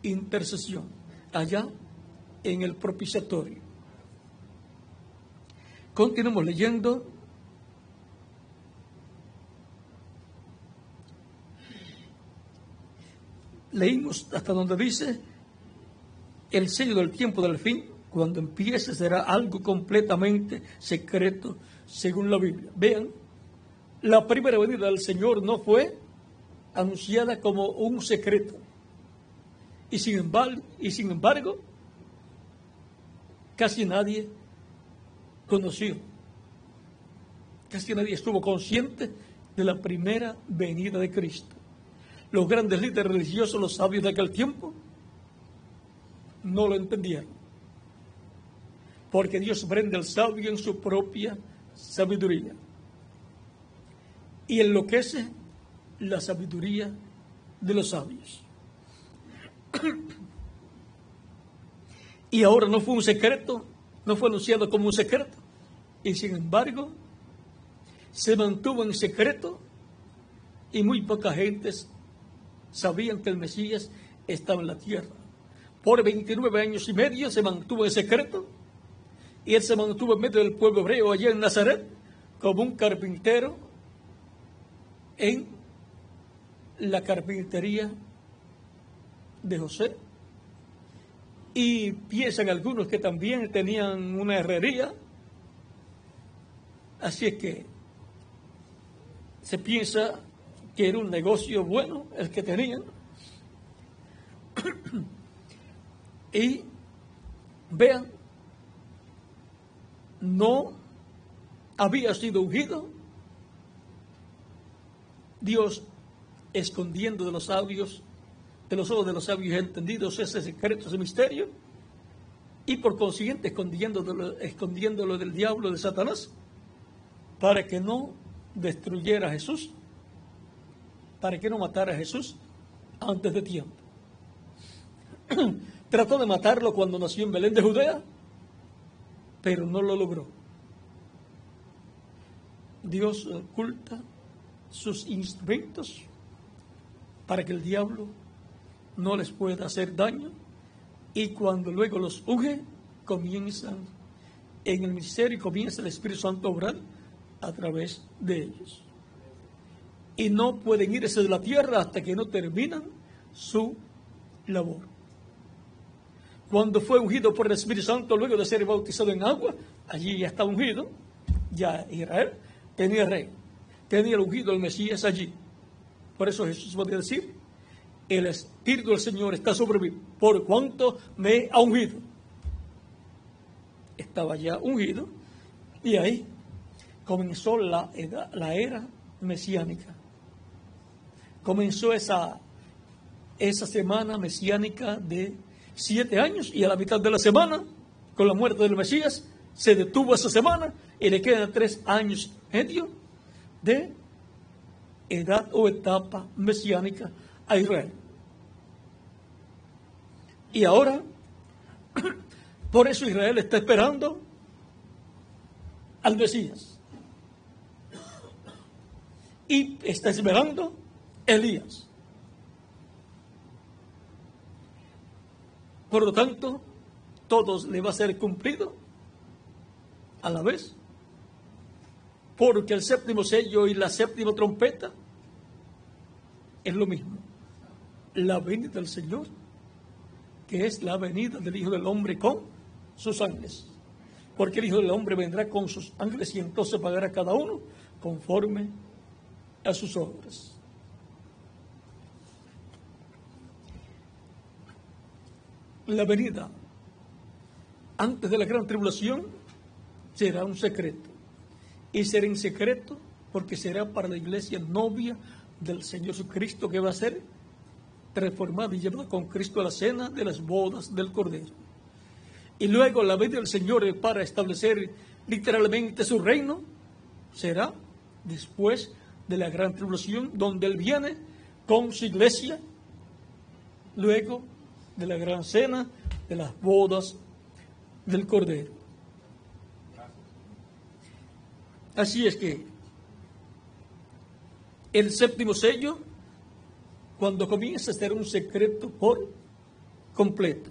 intercesión, allá en el propiciatorio. Continuamos leyendo. Leímos hasta donde dice: el sello del tiempo del fin, cuando empiece, será algo completamente secreto, según la Biblia. Vean, la primera venida del Señor no fue anunciada como un secreto. Y sin embargo, casi nadie conoció, casi nadie estuvo consciente de la primera venida de Cristo. Los grandes líderes religiosos, los sabios de aquel tiempo, no lo entendieron, porque Dios prende al sabio en su propia sabiduría y enloquece la sabiduría de los sabios. Y ahora no fue un secreto, no fue anunciado como un secreto, y sin embargo se mantuvo en secreto, y muy poca gente sabían que el Mesías estaba en la tierra. Por 29 años y medio se mantuvo en secreto, y Él se mantuvo en medio del pueblo hebreo allá en Nazaret como un carpintero en la carpintería de José. Y piensan algunos que también tenían una herrería. Así es que se piensa que era un negocio bueno el que tenían. Y vean, no había sido ungido. Dios escondiendo de los sabios, de los ojos de los sabios entendidos, ese secreto, ese misterio, y por consiguiente escondiéndolo del diablo, de Satanás, para que no destruyera a Jesús, para que no matara a Jesús antes de tiempo. Trató de matarlo cuando nació en Belén de Judea, pero no lo logró. Dios oculta sus instrumentos para que el diablo no les pueda hacer daño, y cuando luego los unge, comienzan en el ministerio y comienza el Espíritu Santo a obrar, a través de ellos. Y no pueden irse de la tierra hasta que no terminan su labor. Cuando fue ungido por el Espíritu Santo, luego de ser bautizado en agua, allí ya está ungido, ya Israel tenía rey, tenía el ungido, el Mesías allí. Por eso Jesús podía decir, el Espíritu del Señor está sobre mí, por cuanto me ha ungido. Estaba ya ungido, y ahí comenzó la era mesiánica. Comenzó esa semana mesiánica de 7 años, y a la mitad de la semana, con la muerte del Mesías, se detuvo esa semana y le quedan 3 años y medio de edad o etapa mesiánica a Israel. Y ahora, por eso Israel está esperando al Mesías. Y está esperando Elías. Por lo tanto, todos le va a ser cumplido a la vez, porque el séptimo sello y la séptima trompeta es lo mismo. La venida del Señor, que es la venida del Hijo del Hombre con sus ángeles. Porque el Hijo del Hombre vendrá con sus ángeles y entonces pagará cada uno conforme a sus obras. La venida antes de la gran tribulación será un secreto. Y será en secreto porque será para la iglesia novia del Señor Jesucristo, que va a ser transformada y llevada con Cristo a la cena de las bodas del Cordero. Y luego la venida del Señor para establecer literalmente su reino será después de la gran tribulación, donde Él viene con su iglesia, luego de la gran cena de las bodas del Cordero. Así es que el séptimo sello, cuando comienza a ser un secreto por completo,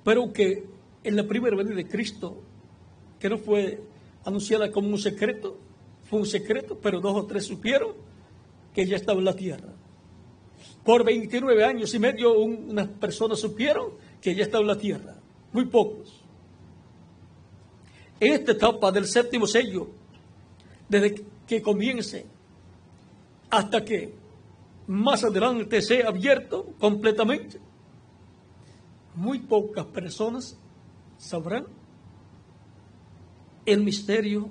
pero que en la primera venida de Cristo, que no fue anunciada como un secreto, fue un secreto, pero 2 o 3 supieron que ya estaba en la tierra. Por 29 años y medio unas personas supieron que ya estaba en la tierra, muy pocos. En esta etapa del séptimo sello, desde que comience hasta que más adelante sea abierto completamente, muy pocas personas sabrán el misterio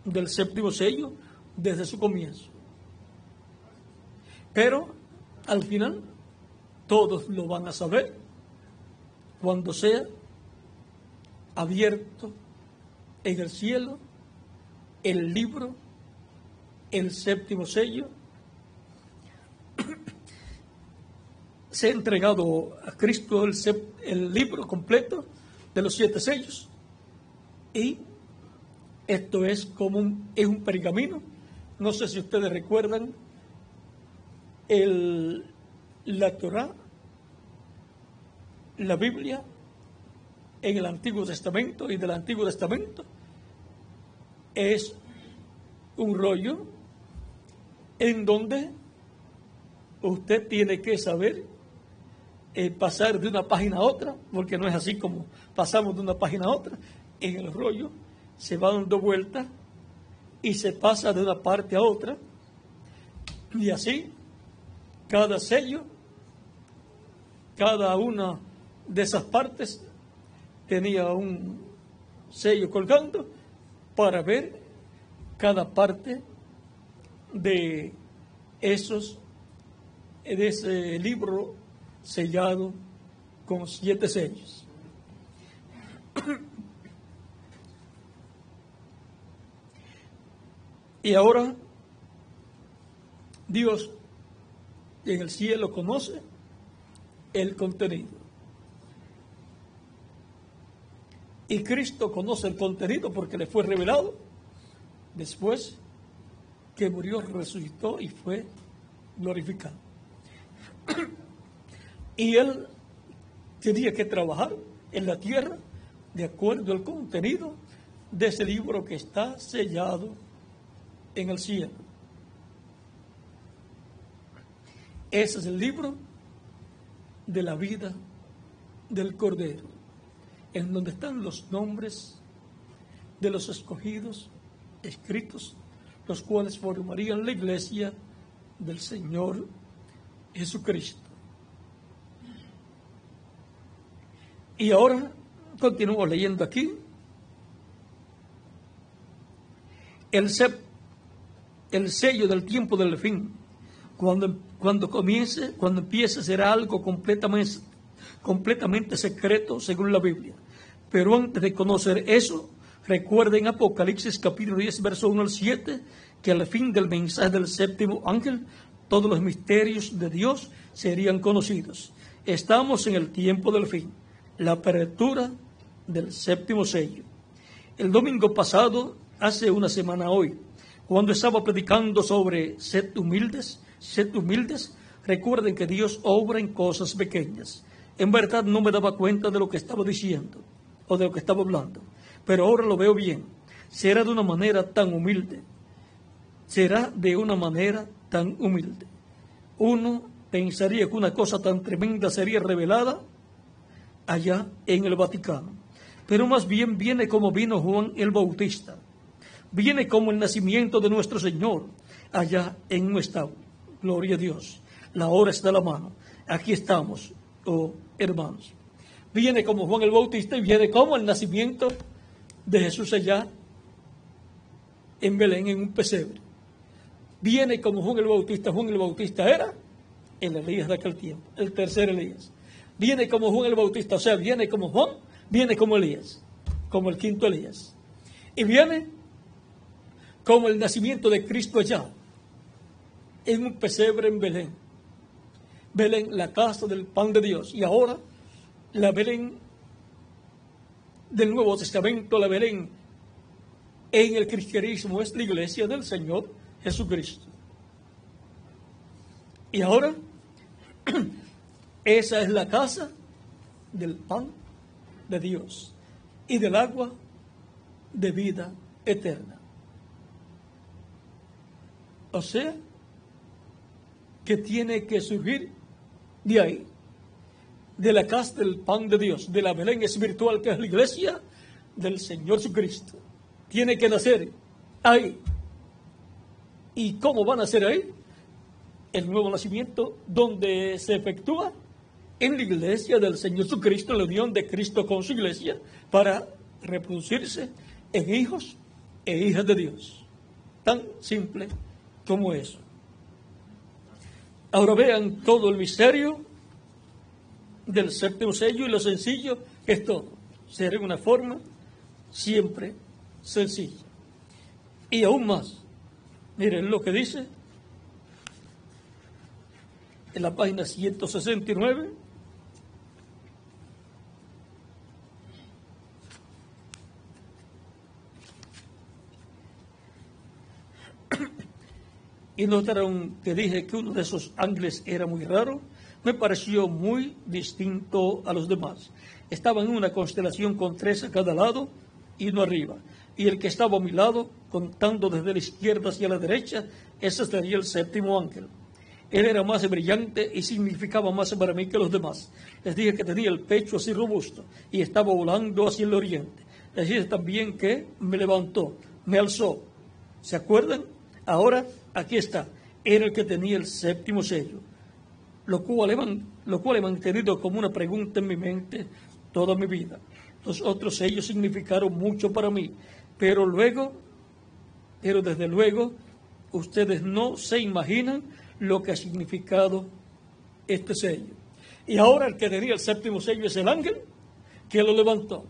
del séptimo sello desde su comienzo. Pero al final todos lo van a saber cuando sea abierto en el cielo el libro, el séptimo sello. Se ha entregado a Cristo el libro completo de los 7 sellos, y esto es como un pergamino. No sé si ustedes recuerdan la Torá, la Biblia en el Antiguo Testamento y del Antiguo Testamento es un rollo en donde usted tiene que saber pasar de una página a otra, porque no es así como pasamos de una página a otra. En el rollo se va dando vueltas y se pasa de una parte a otra, y así cada sello, cada una de esas partes tenía un sello colgando para ver cada parte de ese libro sellado con 7 sellos. Y ahora Dios en el cielo conoce el contenido. Y Cristo conoce el contenido porque le fue revelado después que murió, resucitó y fue glorificado. Y Él tenía que trabajar en la tierra de acuerdo al contenido de ese libro que está sellado en el cielo. Ese es el libro de la vida del Cordero, en donde están los nombres de los escogidos escritos, los cuales formarían la iglesia del Señor Jesucristo. Y ahora continuamos leyendo aquí. El sello del tiempo del fin, cuando empiece será algo completamente secreto según la Biblia. Pero antes de conocer eso, recuerden Apocalipsis capítulo 10, verso 1 al 7, que al fin del mensaje del séptimo ángel, todos los misterios de Dios serían conocidos. Estamos en el tiempo del fin, la apertura del séptimo sello. El domingo pasado, hace una semana hoy, cuando estaba predicando sobre sed humildes, recuerden que Dios obra en cosas pequeñas. En verdad no me daba cuenta de lo que estaba diciendo o de lo que estaba hablando, pero ahora lo veo bien. Será de una manera tan humilde. Uno pensaría que una cosa tan tremenda sería revelada allá en el Vaticano, pero más bien viene como vino Juan el Bautista. Viene como el nacimiento de nuestro Señor allá en un establo. Gloria a Dios. La hora está a la mano. Aquí estamos, oh hermanos. Viene como Juan el Bautista y viene como el nacimiento de Jesús allá en Belén, en un pesebre. Viene como Juan el Bautista. Juan el Bautista era el Elías de aquel tiempo, el tercer Elías. Viene como Juan el Bautista, o sea, viene como Juan, viene como Elías, como el quinto Elías. Y viene como el nacimiento de Cristo allá, en un pesebre en Belén. Belén, la casa del pan de Dios. Y ahora, la Belén del Nuevo Testamento, la Belén en el cristianismo, es la iglesia del Señor Jesucristo. Y ahora, esa es la casa del pan de Dios y del agua de vida eterna. O sea, que tiene que surgir de ahí, de la casa del pan de Dios, de la Belén espiritual que es la iglesia del Señor Jesucristo. Tiene que nacer ahí. ¿Y cómo va a nacer ahí? El nuevo nacimiento, donde se efectúa en la iglesia del Señor Jesucristo, en la unión de Cristo con su iglesia, para reproducirse en hijos e hijas de Dios. Tan simple como eso. Ahora vean todo el misterio del séptimo sello y lo sencillo que es todo. Será en una forma siempre sencilla. Y aún más, miren lo que dice en la página 169. Y notaron que dije que uno de esos ángeles era muy raro. Me pareció muy distinto a los demás. Estaba en una constelación con 3 a cada lado y uno arriba. Y el que estaba a mi lado, contando desde la izquierda hacia la derecha, ese sería el séptimo ángel. Él era más brillante y significaba más para mí que los demás. Les dije que tenía el pecho así robusto y estaba volando hacia el oriente. Les dije también que me levantó, me alzó. ¿Se acuerdan? Ahora, aquí está. Era el que tenía el séptimo sello. Lo cual he mantenido como una pregunta en mi mente toda mi vida. Los otros sellos significaron mucho para mí. Pero desde luego, ustedes no se imaginan lo que ha significado este sello. Y ahora el que tenía el séptimo sello es el ángel que lo levantó.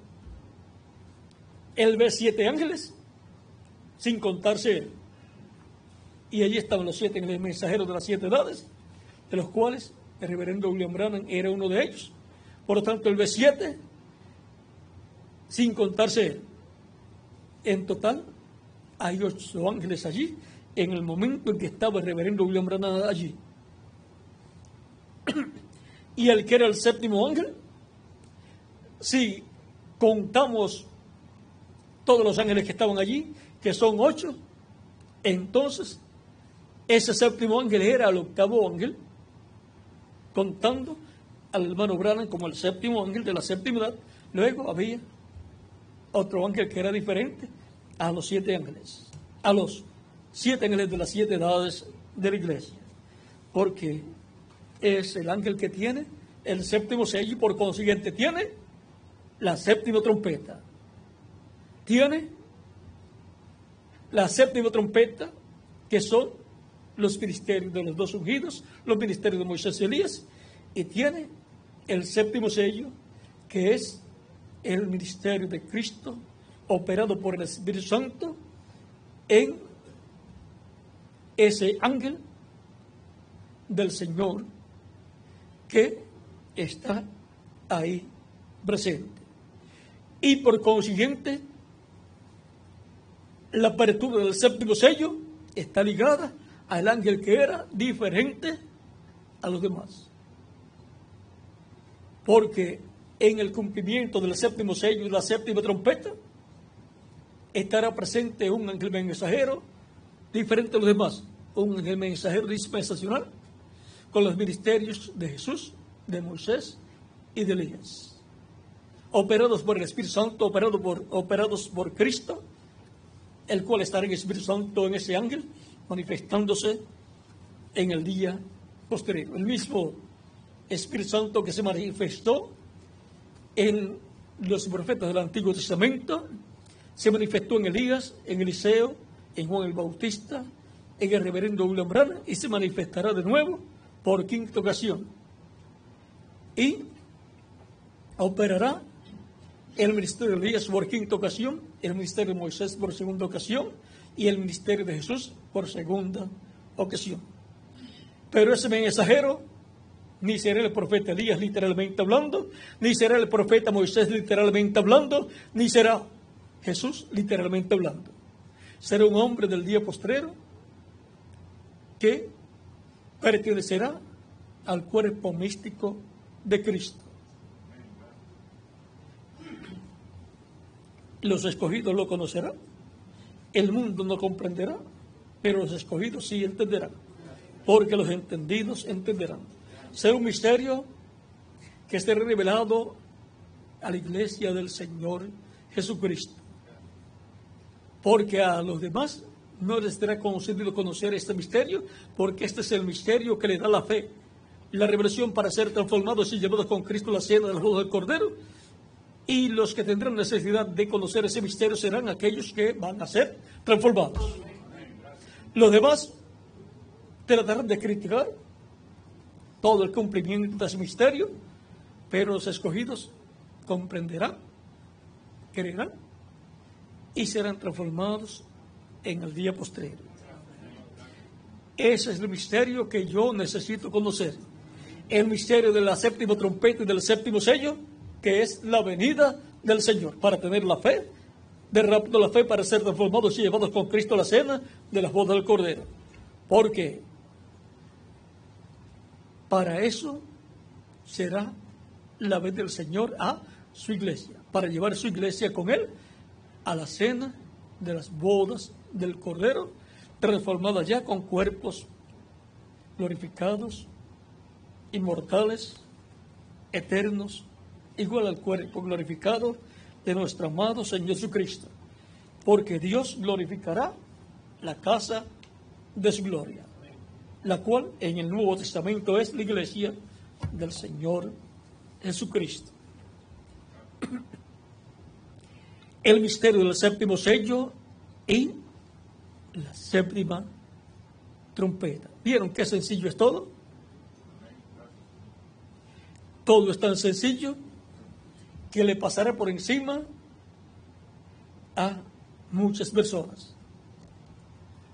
Él ve 7 ángeles, sin contarse él. Y allí estaban los 7 mensajeros de las 7 edades, de los cuales el reverendo William Branham era uno de ellos. Por lo tanto, él ve 7, sin contarse él. En total, hay 8 ángeles allí, en el momento en que estaba el reverendo William Branham allí. Y el que era el séptimo ángel, si contamos todos los ángeles que estaban allí, que son 8. Entonces, ese séptimo ángel era el octavo ángel, contando al hermano Branham como el séptimo ángel de la séptima edad. Luego había otro ángel que era diferente a los 7 ángeles, a los 7 ángeles de las 7 edades de la iglesia, porque es el ángel que tiene el séptimo sello y por consiguiente tiene la séptima trompeta. Tiene la séptima trompeta, que son los ministerios de los 2 ungidos, los ministerios de Moisés y Elías, y tiene el séptimo sello, que es el ministerio de Cristo, operado por el Espíritu Santo en ese ángel del Señor que está ahí presente. Y por consiguiente, la apertura del séptimo sello está ligada al ángel que era diferente a los demás. Porque en el cumplimiento del séptimo sello y la séptima trompeta estará presente un ángel mensajero diferente a los demás, un ángel mensajero dispensacional con los ministerios de Jesús, de Moisés y de Elías, operados por el Espíritu Santo, operados por Cristo, el cual estará en el Espíritu Santo en ese ángel, manifestándose en el día posterior. El mismo Espíritu Santo que se manifestó en los profetas del Antiguo Testamento, se manifestó en Elías, en Eliseo, en Juan el Bautista, en el reverendo William Branham, y se manifestará de nuevo por 5ª ocasión. Y operará el ministerio de Elías por 5ª ocasión, el ministerio de Moisés por 2ª ocasión y el ministerio de Jesús por 2ª ocasión. Pero ese mensajero ni será el profeta Elías literalmente hablando, ni será el profeta Moisés literalmente hablando, ni será Jesús literalmente hablando. Será un hombre del día postrero que pertenecerá al cuerpo místico de Cristo. Los escogidos lo conocerán, el mundo no comprenderá, pero los escogidos sí entenderán, porque los entendidos entenderán. Será un misterio que esté revelado a la iglesia del Señor Jesucristo, porque a los demás no les será concedido conocer este misterio, porque este es el misterio que le da la fe, la revelación para ser transformados y llevados con Cristo a la cena de las bodas del Cordero. Y los que tendrán necesidad de conocer ese misterio serán aquellos que van a ser transformados. Los demás tratarán de criticar todo el cumplimiento de ese misterio, pero los escogidos comprenderán, creerán y serán transformados en el día postrero. Ese es el misterio que yo necesito conocer. El misterio de la séptima trompeta y del séptimo sello, que es la venida del Señor, para tener la fe, derramando la fe para ser transformados y llevados con Cristo a la cena de las bodas del Cordero. Porque para eso será la venida del Señor a su iglesia, para llevar su iglesia con Él a la cena de las bodas del Cordero, transformada ya con cuerpos glorificados, inmortales, eternos, igual al cuerpo glorificado de nuestro amado Señor Jesucristo, porque Dios glorificará la casa de su gloria, la cual en el Nuevo Testamento es la iglesia del Señor Jesucristo. El misterio del séptimo sello y la séptima trompeta. ¿Vieron qué sencillo es todo? Todo es tan sencillo que le pasará por encima a muchas personas.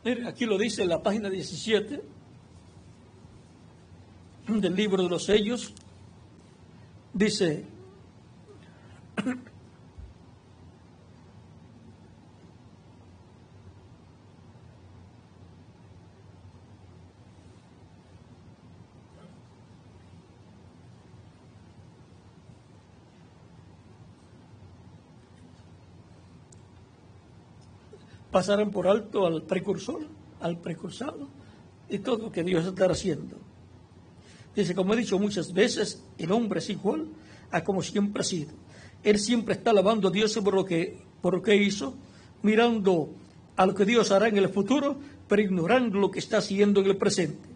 Miren, aquí lo dice en la página 17 del libro de los sellos. Dice: pasarán por alto al precursor, al precursado y todo lo que Dios está haciendo. Dice, como he dicho muchas veces, el hombre es igual a como siempre ha sido. Él siempre está alabando a Dios por lo que hizo, mirando a lo que Dios hará en el futuro, pero ignorando lo que está haciendo en el presente.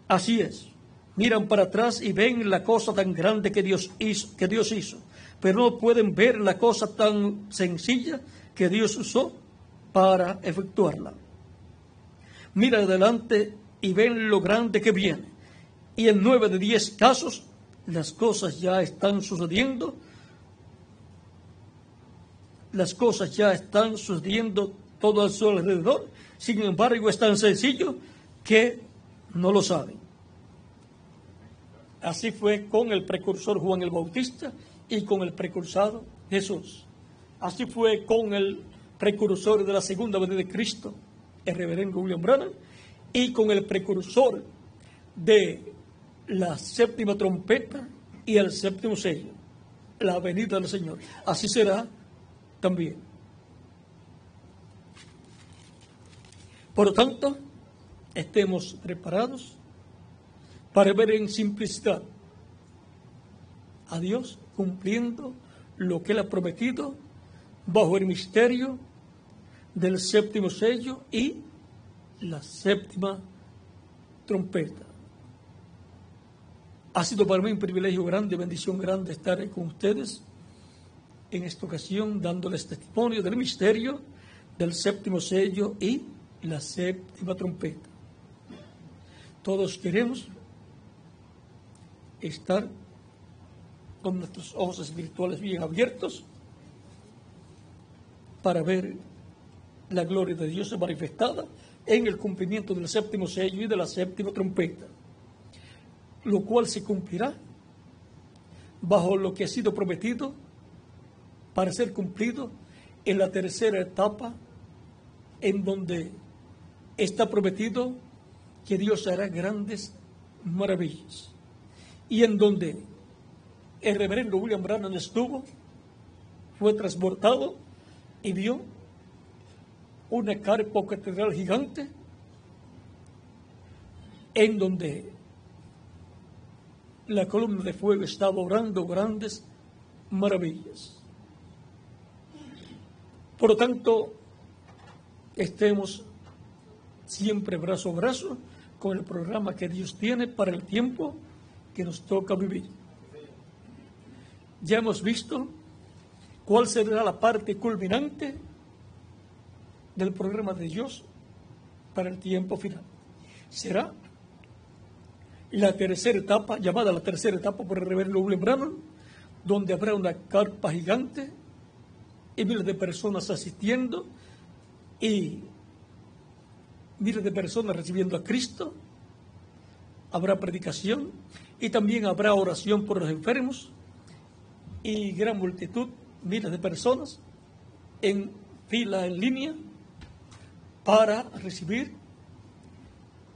Así es. Miran para atrás y ven la cosa tan grande que Dios hizo, pero no pueden ver la cosa tan sencilla que Dios usó para efectuarla. Mira adelante y ven lo grande que viene. Y en 9 de 10 casos, las cosas ya están sucediendo. Las cosas ya están sucediendo todo a su alrededor. Sin embargo, es tan sencillo que no lo saben. Así fue con el precursor Juan el Bautista y con el precursado Jesús. Así fue con el precursor de la segunda venida de Cristo, el reverendo William Branham, y con el precursor de la séptima trompeta y el séptimo sello, la venida del Señor. Así será también. Por lo tanto, estemos preparados para ver en simplicidad a Dios cumpliendo lo que Él ha prometido bajo el misterio del séptimo sello y la séptima trompeta. Ha sido para mí un privilegio grande, bendición grande estar con ustedes en esta ocasión dándoles testimonio del misterio del séptimo sello y la séptima trompeta. Todos queremos estar con nuestros ojos espirituales bien abiertos para ver la gloria de Dios manifestada en el cumplimiento del séptimo sello y de la séptima trompeta, lo cual se cumplirá bajo lo que ha sido prometido para ser cumplido en la tercera etapa, en donde está prometido que Dios hará grandes maravillas, y en donde el reverendo William Branham estuvo, fue transportado y vio una carpa o catedral gigante en donde la columna de fuego estaba obrando grandes maravillas. Por lo tanto, estemos siempre brazo a brazo con el programa que Dios tiene para el tiempo que nos toca vivir. Ya hemos visto cuál será la parte culminante del programa de Dios para el tiempo final. Será la tercera etapa, llamada la tercera etapa por el reverendo William Branham, donde habrá una carpa gigante y miles de personas asistiendo y miles de personas recibiendo a Cristo. Habrá predicación y también habrá oración por los enfermos y gran multitud, miles de personas en fila en línea para recibir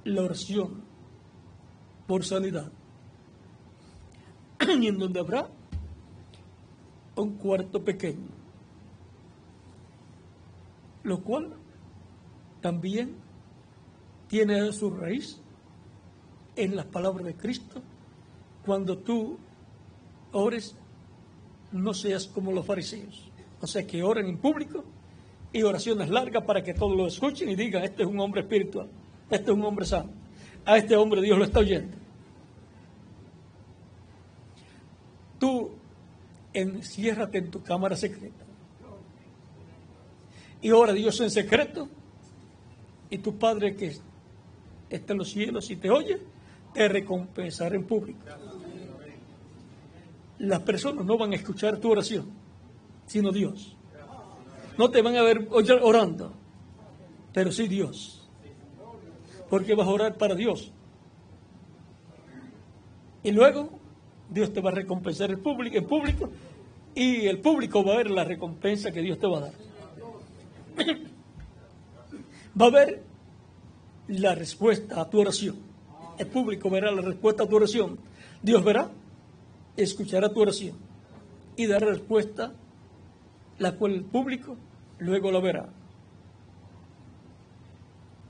la oración por sanidad. Y en donde habrá un cuarto pequeño, lo cual también tiene su raíz en las palabras de Cristo. Cuando tú ores, no seas como los fariseos, o sea, que oren en público y oraciones largas para que todos lo escuchen y digan: este es un hombre espiritual, este es un hombre sano, a este hombre Dios lo está oyendo. Tú enciérrate en tu cámara secreta y ora a Dios en secreto, y tu Padre que está en los cielos y te oye, te recompensará en público. Las personas no van a escuchar tu oración, sino Dios. No te van a ver orando, pero sí Dios, porque vas a orar para Dios. Y luego Dios te va a recompensar en público, y el público va a ver la recompensa que Dios te va a dar. Va a ver la respuesta a tu oración. El público verá la respuesta a tu oración. Dios verá, escuchará tu oración y dará respuesta, la cual el público luego la verá.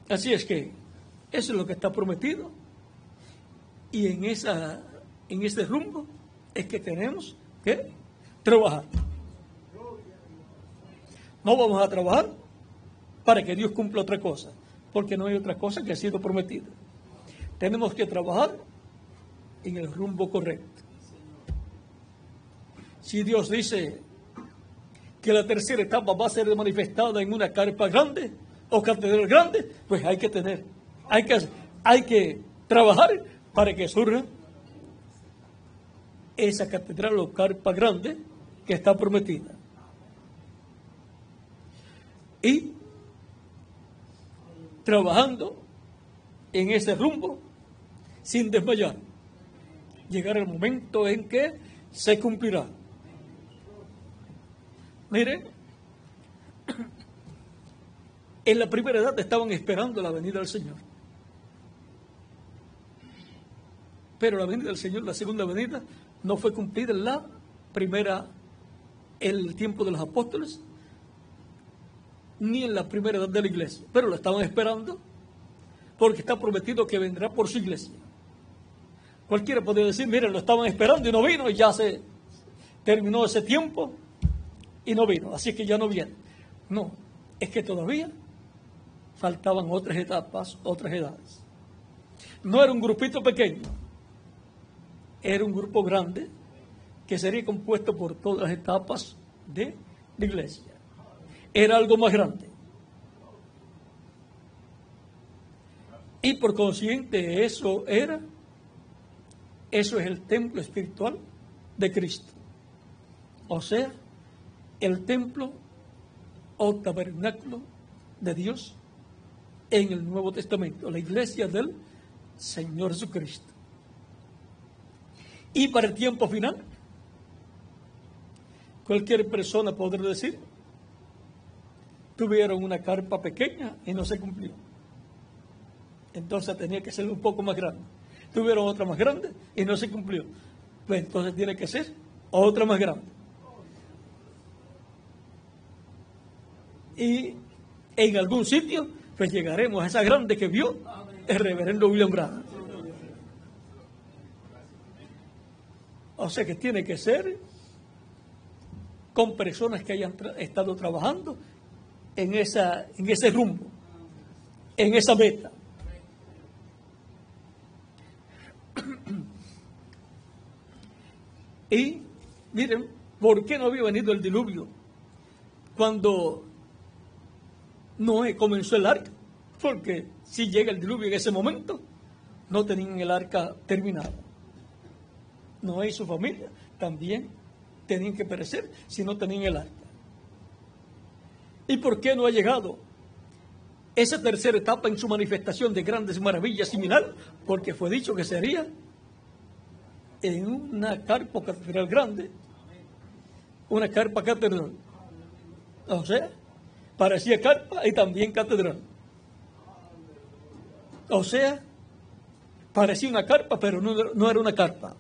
Así es que eso es lo que está prometido, y en ese rumbo es que tenemos que trabajar. No vamos a trabajar para que Dios cumpla otra cosa, porque no hay otra cosa que ha sido prometida. Tenemos que trabajar en el rumbo correcto. Si Dios dice que la tercera etapa va a ser manifestada en una carpa grande o catedral grande, pues hay que trabajar para que surja esa catedral o carpa grande que está prometida. Y trabajando en ese rumbo sin desmayar, llegar el momento en que se cumplirá. Miren, en la primera edad estaban esperando la venida del Señor. Pero la venida del Señor, la segunda venida, no fue cumplida en la primera, el tiempo de los apóstoles, ni en la primera edad de la iglesia. Pero lo estaban esperando porque está prometido que vendrá por su iglesia. Cualquiera podría decir, miren, lo estaban esperando y no vino, y ya se terminó ese tiempo y no vino, así que ya no viene. No, es que todavía faltaban otras etapas, otras edades. No era un grupito pequeño, era un grupo grande que sería compuesto por todas las etapas de la iglesia. Era algo más grande. Y por consiguiente eso es el templo espiritual de Cristo. O sea, el templo o tabernáculo de Dios en el Nuevo Testamento, la iglesia del Señor Jesucristo. Y para el tiempo final, cualquier persona podrá decir, tuvieron una carpa pequeña y no se cumplió. Entonces tenía que ser un poco más grande. Tuvieron otra más grande y no se cumplió. Pues entonces tiene que ser otra más grande. Y en algún sitio, pues llegaremos a esa grande que vio el reverendo William Branham. O sea que tiene que ser con personas que hayan estado trabajando en ese rumbo, en esa meta. Y miren, ¿por qué no había venido el diluvio cuando Noé comenzó el arca? Porque si llega el diluvio en ese momento, no tenían el arca terminada. Noé y su familia también tenían que perecer si no tenían el arca. ¿Y por qué no ha llegado esa tercera etapa en su manifestación de grandes maravillas y milagros? Porque fue dicho que sería en una carpa catedral grande, una carpa catedral. O sea, parecía carpa y también catedral. O sea, parecía una carpa, pero no era una carpa.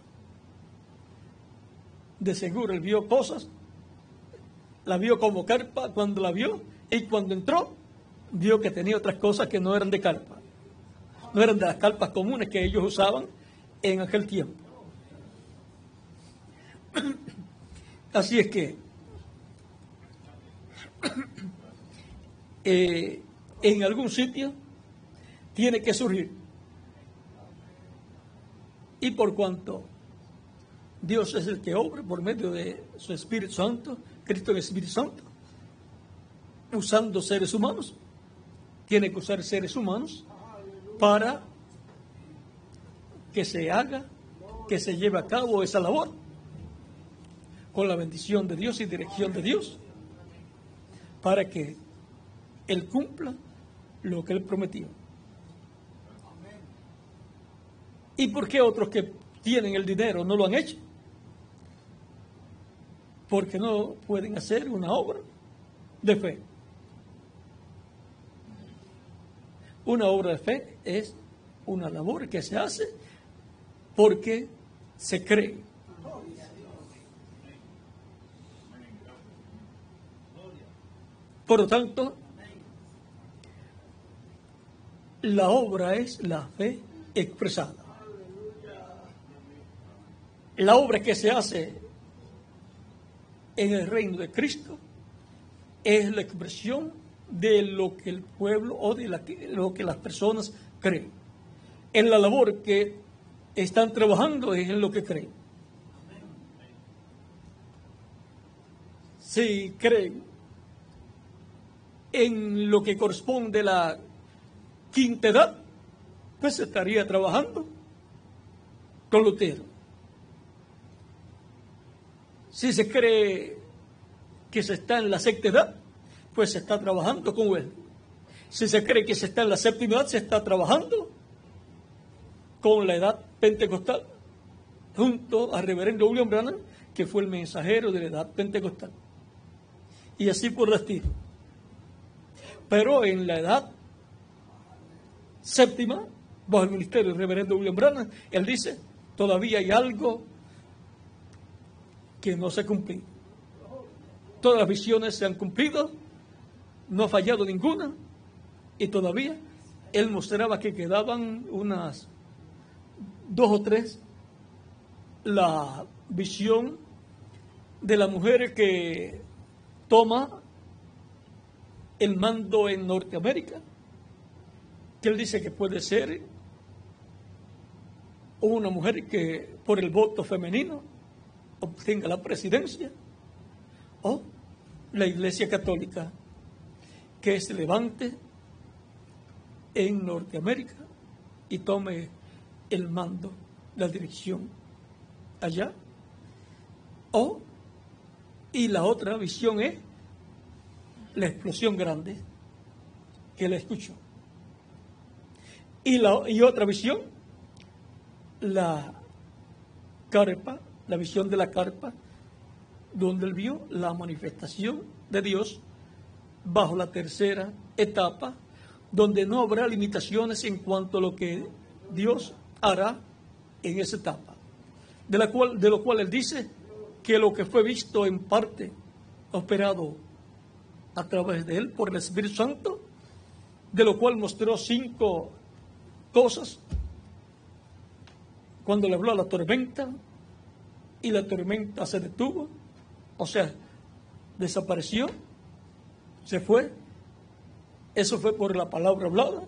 De seguro él vio cosas, la vio como carpa cuando la vio, y cuando entró, vio que tenía otras cosas que no eran de carpa. No eran de las carpas comunes que ellos usaban en aquel tiempo. Así es que en algún sitio tiene que surgir. Y por cuanto Dios es el que obra por medio de su Espíritu Santo, Cristo es el Espíritu Santo, usando seres humanos, tiene que usar seres humanos para que se haga, que se lleve a cabo esa labor, con la bendición de Dios y dirección de Dios, para que Él cumpla lo que Él prometió. ¿Y por qué otros que tienen el dinero no lo han hecho? Porque no pueden hacer una obra de fe. Una obra de fe es una labor que se hace porque se cree. Por lo tanto, La obra es la fe expresada. La obra que se hace en el reino de Cristo es la expresión de lo que el pueblo o de lo que las personas creen. En la labor que están trabajando es en lo que creen. Si creen en lo que corresponde a la quinta edad, pues se estaría trabajando con Lutero. Si se cree que se está en la sexta edad, pues se está trabajando con Wesley. Si se cree que se está en la séptima edad, se está trabajando con la edad pentecostal, junto al reverendo William Branham, que fue el mensajero de la edad pentecostal. Y así por el estilo. Pero en la edad séptima, bajo el ministerio del reverendo William Branham, él dice, todavía hay algo que no se ha cumplido. Todas las visiones se han cumplido, no ha fallado ninguna, y todavía él mostraba que quedaban unas 2 o 3, la visión de la mujer que toma el mando en Norteamérica, que él dice que puede ser una mujer que por el voto femenino obtenga la presidencia, o la Iglesia Católica que se levante en Norteamérica y tome el mando, la dirección allá. Y la otra visión es la explosión grande que él escuchó. Y otra visión, la carpa, la visión de la carpa, donde él vio la manifestación de Dios bajo la tercera etapa, donde no habrá limitaciones en cuanto a lo que Dios hará en esa etapa, de lo cual él dice que lo que fue visto en parte, operado a través de él por el Espíritu Santo, de lo cual mostró 5 cosas cuando le habló a la tormenta, y la tormenta se detuvo, o sea, desapareció, se fue. Eso fue por la palabra hablada.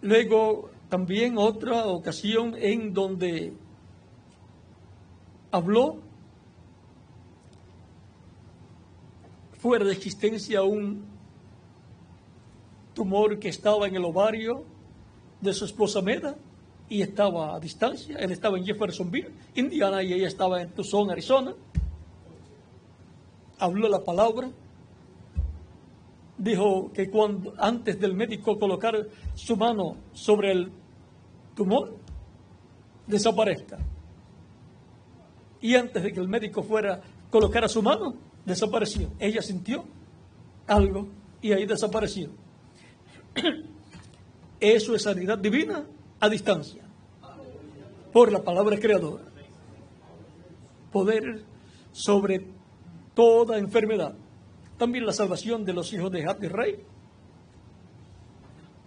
Luego también otra ocasión en donde habló fuera de existencia un tumor que estaba en el ovario de su esposa Meda y estaba a distancia. Él estaba en Jeffersonville, Indiana, y ella estaba en Tucson, Arizona. Habló la palabra. Dijo que antes del médico colocar su mano sobre el tumor, desaparezca. Y antes de que el médico colocara su mano, desapareció. Ella sintió algo y ahí desapareció. Eso es sanidad divina a distancia, por la palabra creadora. Poder sobre toda enfermedad. También la salvación de los hijos de Hattie Rey,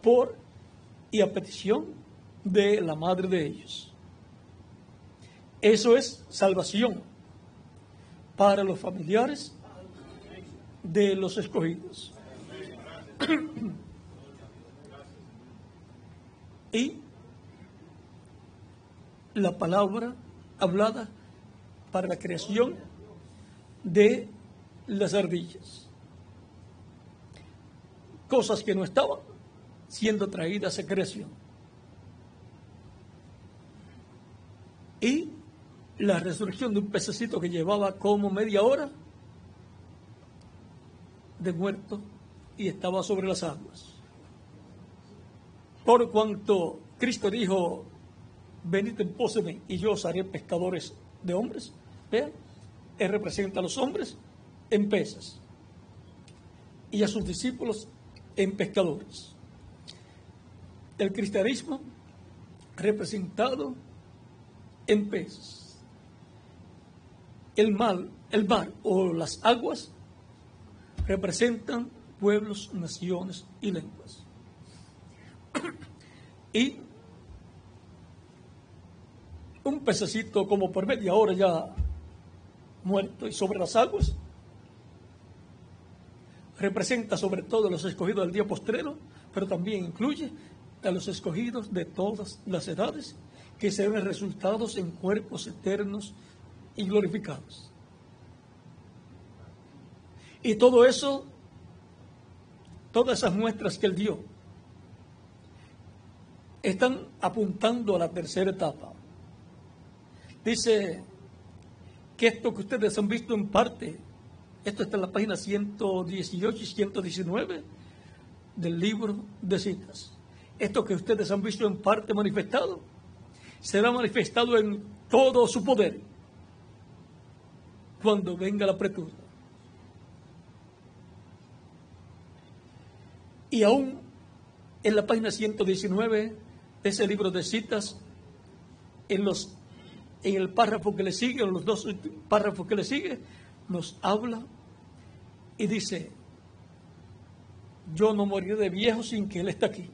por y a petición de la madre de ellos. Eso es salvación para los familiares de los escogidos. Y la palabra hablada para la creación de las ardillas. Cosas que no estaban siendo traídas a creación. Y la resurrección de un pececito que llevaba como media hora de muerto y estaba sobre las aguas. Por cuanto Cristo dijo, venid en pos de mí y yo os haré pescadores de hombres. Vean, Él representa a los hombres en peces y a sus discípulos en pescadores. El cristianismo representado en peces. El mar o las aguas representan pueblos, naciones y lenguas. y un pececito como por media hora ya muerto y sobre las aguas. Representa sobre todo a los escogidos del día postrero, pero también incluye a los escogidos de todas las edades que se ven resultados en cuerpos eternos y glorificados. Y todo eso, todas esas muestras que él dio, están apuntando a la tercera etapa. Dice que esto que ustedes han visto en parte, esto está en la página 118 y 119 del libro de citas. Esto que ustedes han visto en parte manifestado, será manifestado en todo su poder cuando venga la pletura. Y aún en la página 119 de ese libro de citas, en el párrafo que le sigue, en los dos párrafos que le sigue, nos habla y dice: yo no moriré de viejo sin que Él esté aquí.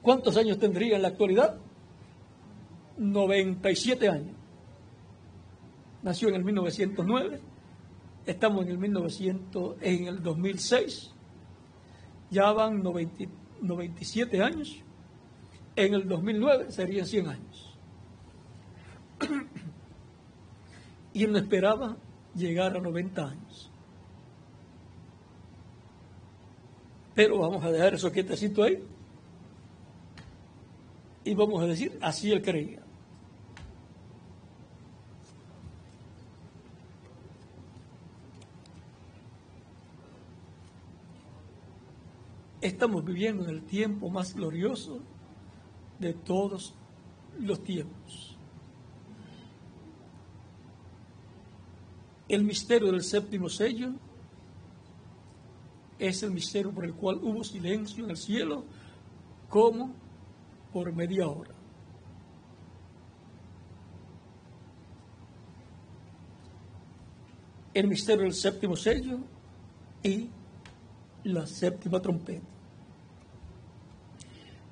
¿Cuántos años tendría en la actualidad? 97 años. Nació en el 1909, estamos en el 2006, ya van 97 años, en el 2009 serían 100 años. Y él no esperaba llegar a 90 años. Pero vamos a dejar eso quietecito ahí y vamos a decir, así él creía. Estamos viviendo en el tiempo más glorioso de todos los tiempos. El misterio del séptimo sello es el misterio por el cual hubo silencio en el cielo como por media hora. El misterio del séptimo sello y la séptima trompeta.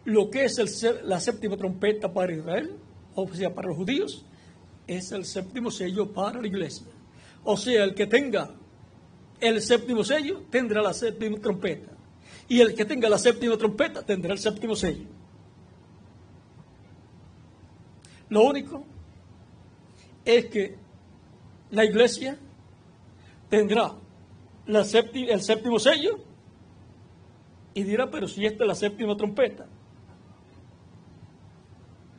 Lo que es la séptima trompeta para Israel, o sea, para los judíos, es el séptimo sello para la iglesia. O sea, el que tenga el séptimo sello tendrá la séptima trompeta. Y el que tenga la séptima trompeta tendrá el séptimo sello. Lo único es que la iglesia tendrá el séptimo sello y dirá, pero si esta es la séptima trompeta.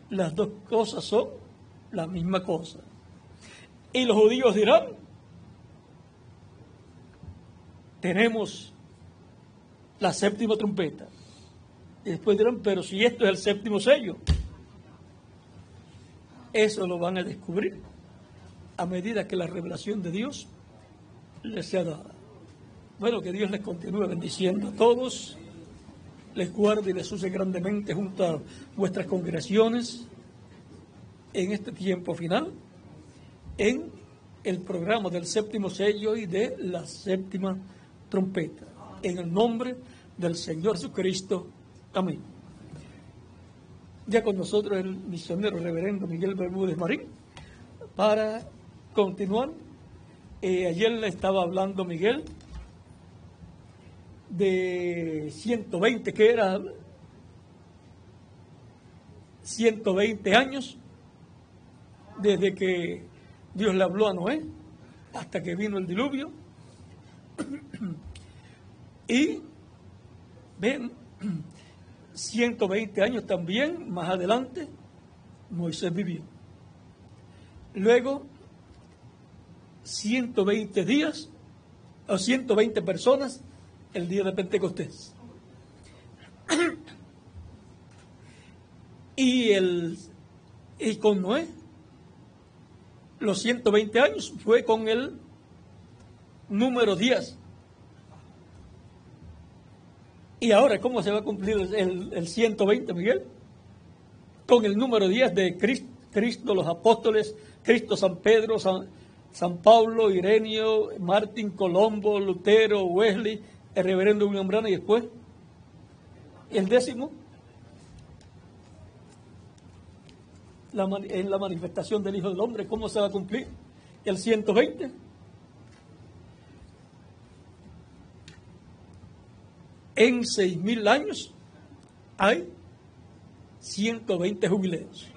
Las dos cosas son la misma cosa. Y los judíos dirán, tenemos la séptima trompeta. Y después dirán, pero si esto es el séptimo sello. Eso lo van a descubrir a medida que la revelación de Dios les sea dada. Bueno, que Dios les continúe bendiciendo a todos, les guarde y les use grandemente junto a vuestras congregaciones en este tiempo final, en el programa del séptimo sello y de la séptima trompeta. En el nombre del Señor Jesucristo. Amén. Ya con nosotros el misionero reverendo Miguel Bermúdez Marín para continuar. Ayer le estaba hablando Miguel de 120, que era 120 años desde que Dios le habló a Noé hasta que vino el diluvio. Y ven, 120 años también más adelante Moisés vivió. Luego 120 días o 120 personas el día de Pentecostés. Y con Noé los 120 años fue con el número 10. Y ahora, ¿cómo se va a cumplir el 120, Miguel? Con el número 10 de Cristo, los apóstoles, Cristo, San Pedro, San Pablo, Ireneo, Martín, Colombo, Lutero, Wesley, el reverendo William Branham, y después el 10º, en la manifestación del Hijo del Hombre. ¿Cómo se va a cumplir? El 120. En 6.000 años hay 120 jubileos.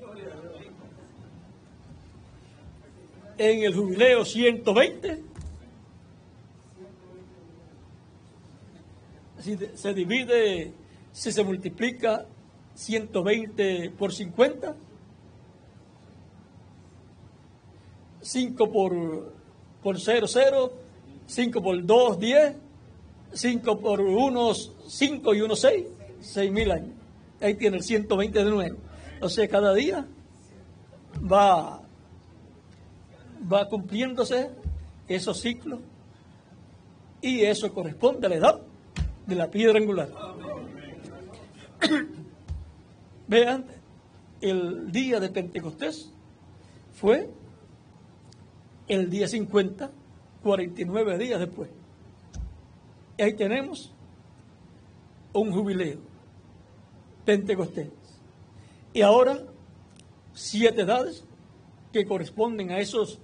En el jubileo 120 si se divide, si se multiplica 120 por 50, 5 por 0, 0, 5 por 2, 10, 5 por 1, 5 y 1, 6, 6.000 años. Ahí tiene el 120 de nuevo. O sea, cada día va cumpliéndose esos ciclos, y eso corresponde a la edad de la piedra angular. Vean, el día de Pentecostés fue el día 50, 49 días después. Y ahí tenemos un jubileo, Pentecostés. Y ahora 7 edades que corresponden a esos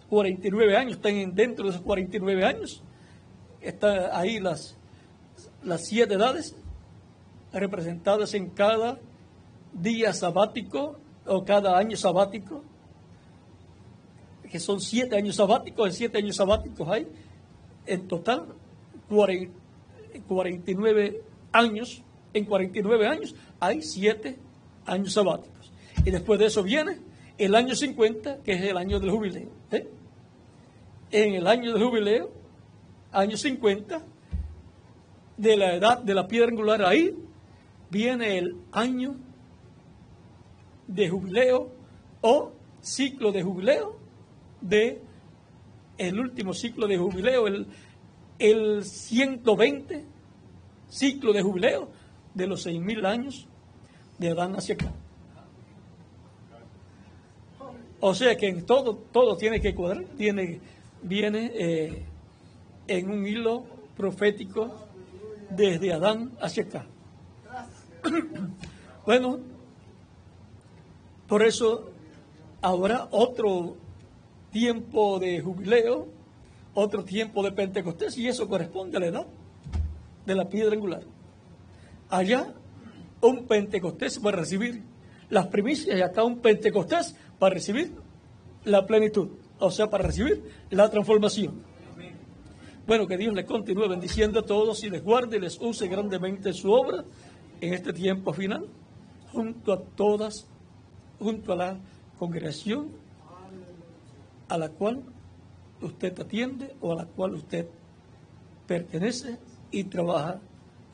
49 años, están dentro de esos 49 años. Están ahí las 7 edades representadas en cada día sabático o cada año sabático, que son 7 años sabáticos. En 7 años sabáticos hay en total 49 años. En 49 años hay 7 años sabáticos. Y después de eso viene el año 50, que es el año del jubileo. En el año del jubileo, año 50, de la edad de la piedra angular, ahí viene el año de jubileo o ciclo de jubileo, el último ciclo de jubileo, el 120 ciclo de jubileo de los 6.000 años de Adán hacia acá. O sea que en todo tiene que cuadrar, viene en un hilo profético desde Adán hacia acá. Bueno, por eso habrá otro tiempo de jubileo, otro tiempo de Pentecostés, y eso corresponde a la edad de la piedra angular. Allá un Pentecostés para recibir las primicias, y acá un Pentecostés para recibir la plenitud, o sea, para recibir la transformación. Bueno, que Dios les continúe bendiciendo a todos y les guarde y les use grandemente en su obra en este tiempo final, junto a la congregación a la cual usted atiende o a la cual usted pertenece y trabaja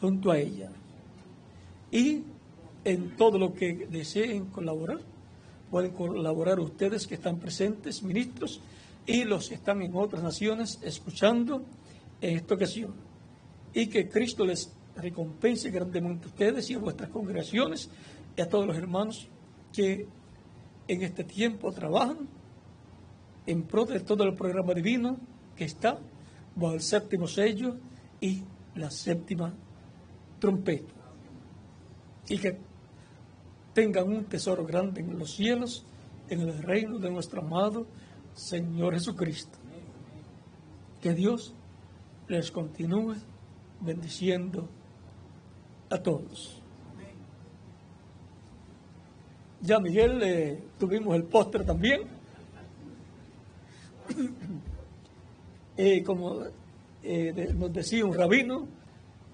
junto a ella. Y en todo lo que deseen colaborar, pueden colaborar ustedes que están presentes, ministros, y los que están en otras naciones escuchando en esta ocasión. Y que Cristo les recompense grandemente a ustedes y a vuestras congregaciones y a todos los hermanos que en este tiempo trabajan en pro de todo el programa divino que está bajo el 7º sello y la 7ª trompeta. Y que tengan un tesoro grande en los cielos, en el reino de nuestro amado Señor Jesucristo. Que Dios les continúe bendiciendo a todos. Ya, Miguel, tuvimos el póster también. Como nos decía un rabino,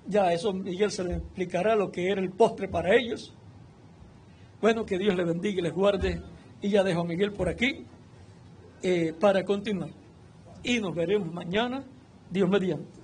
ya eso Miguel se le explicará lo que era el postre para ellos. Bueno, que Dios les bendiga y les guarde, y ya dejo a Miguel por aquí para continuar. Y nos veremos mañana, Dios mediante.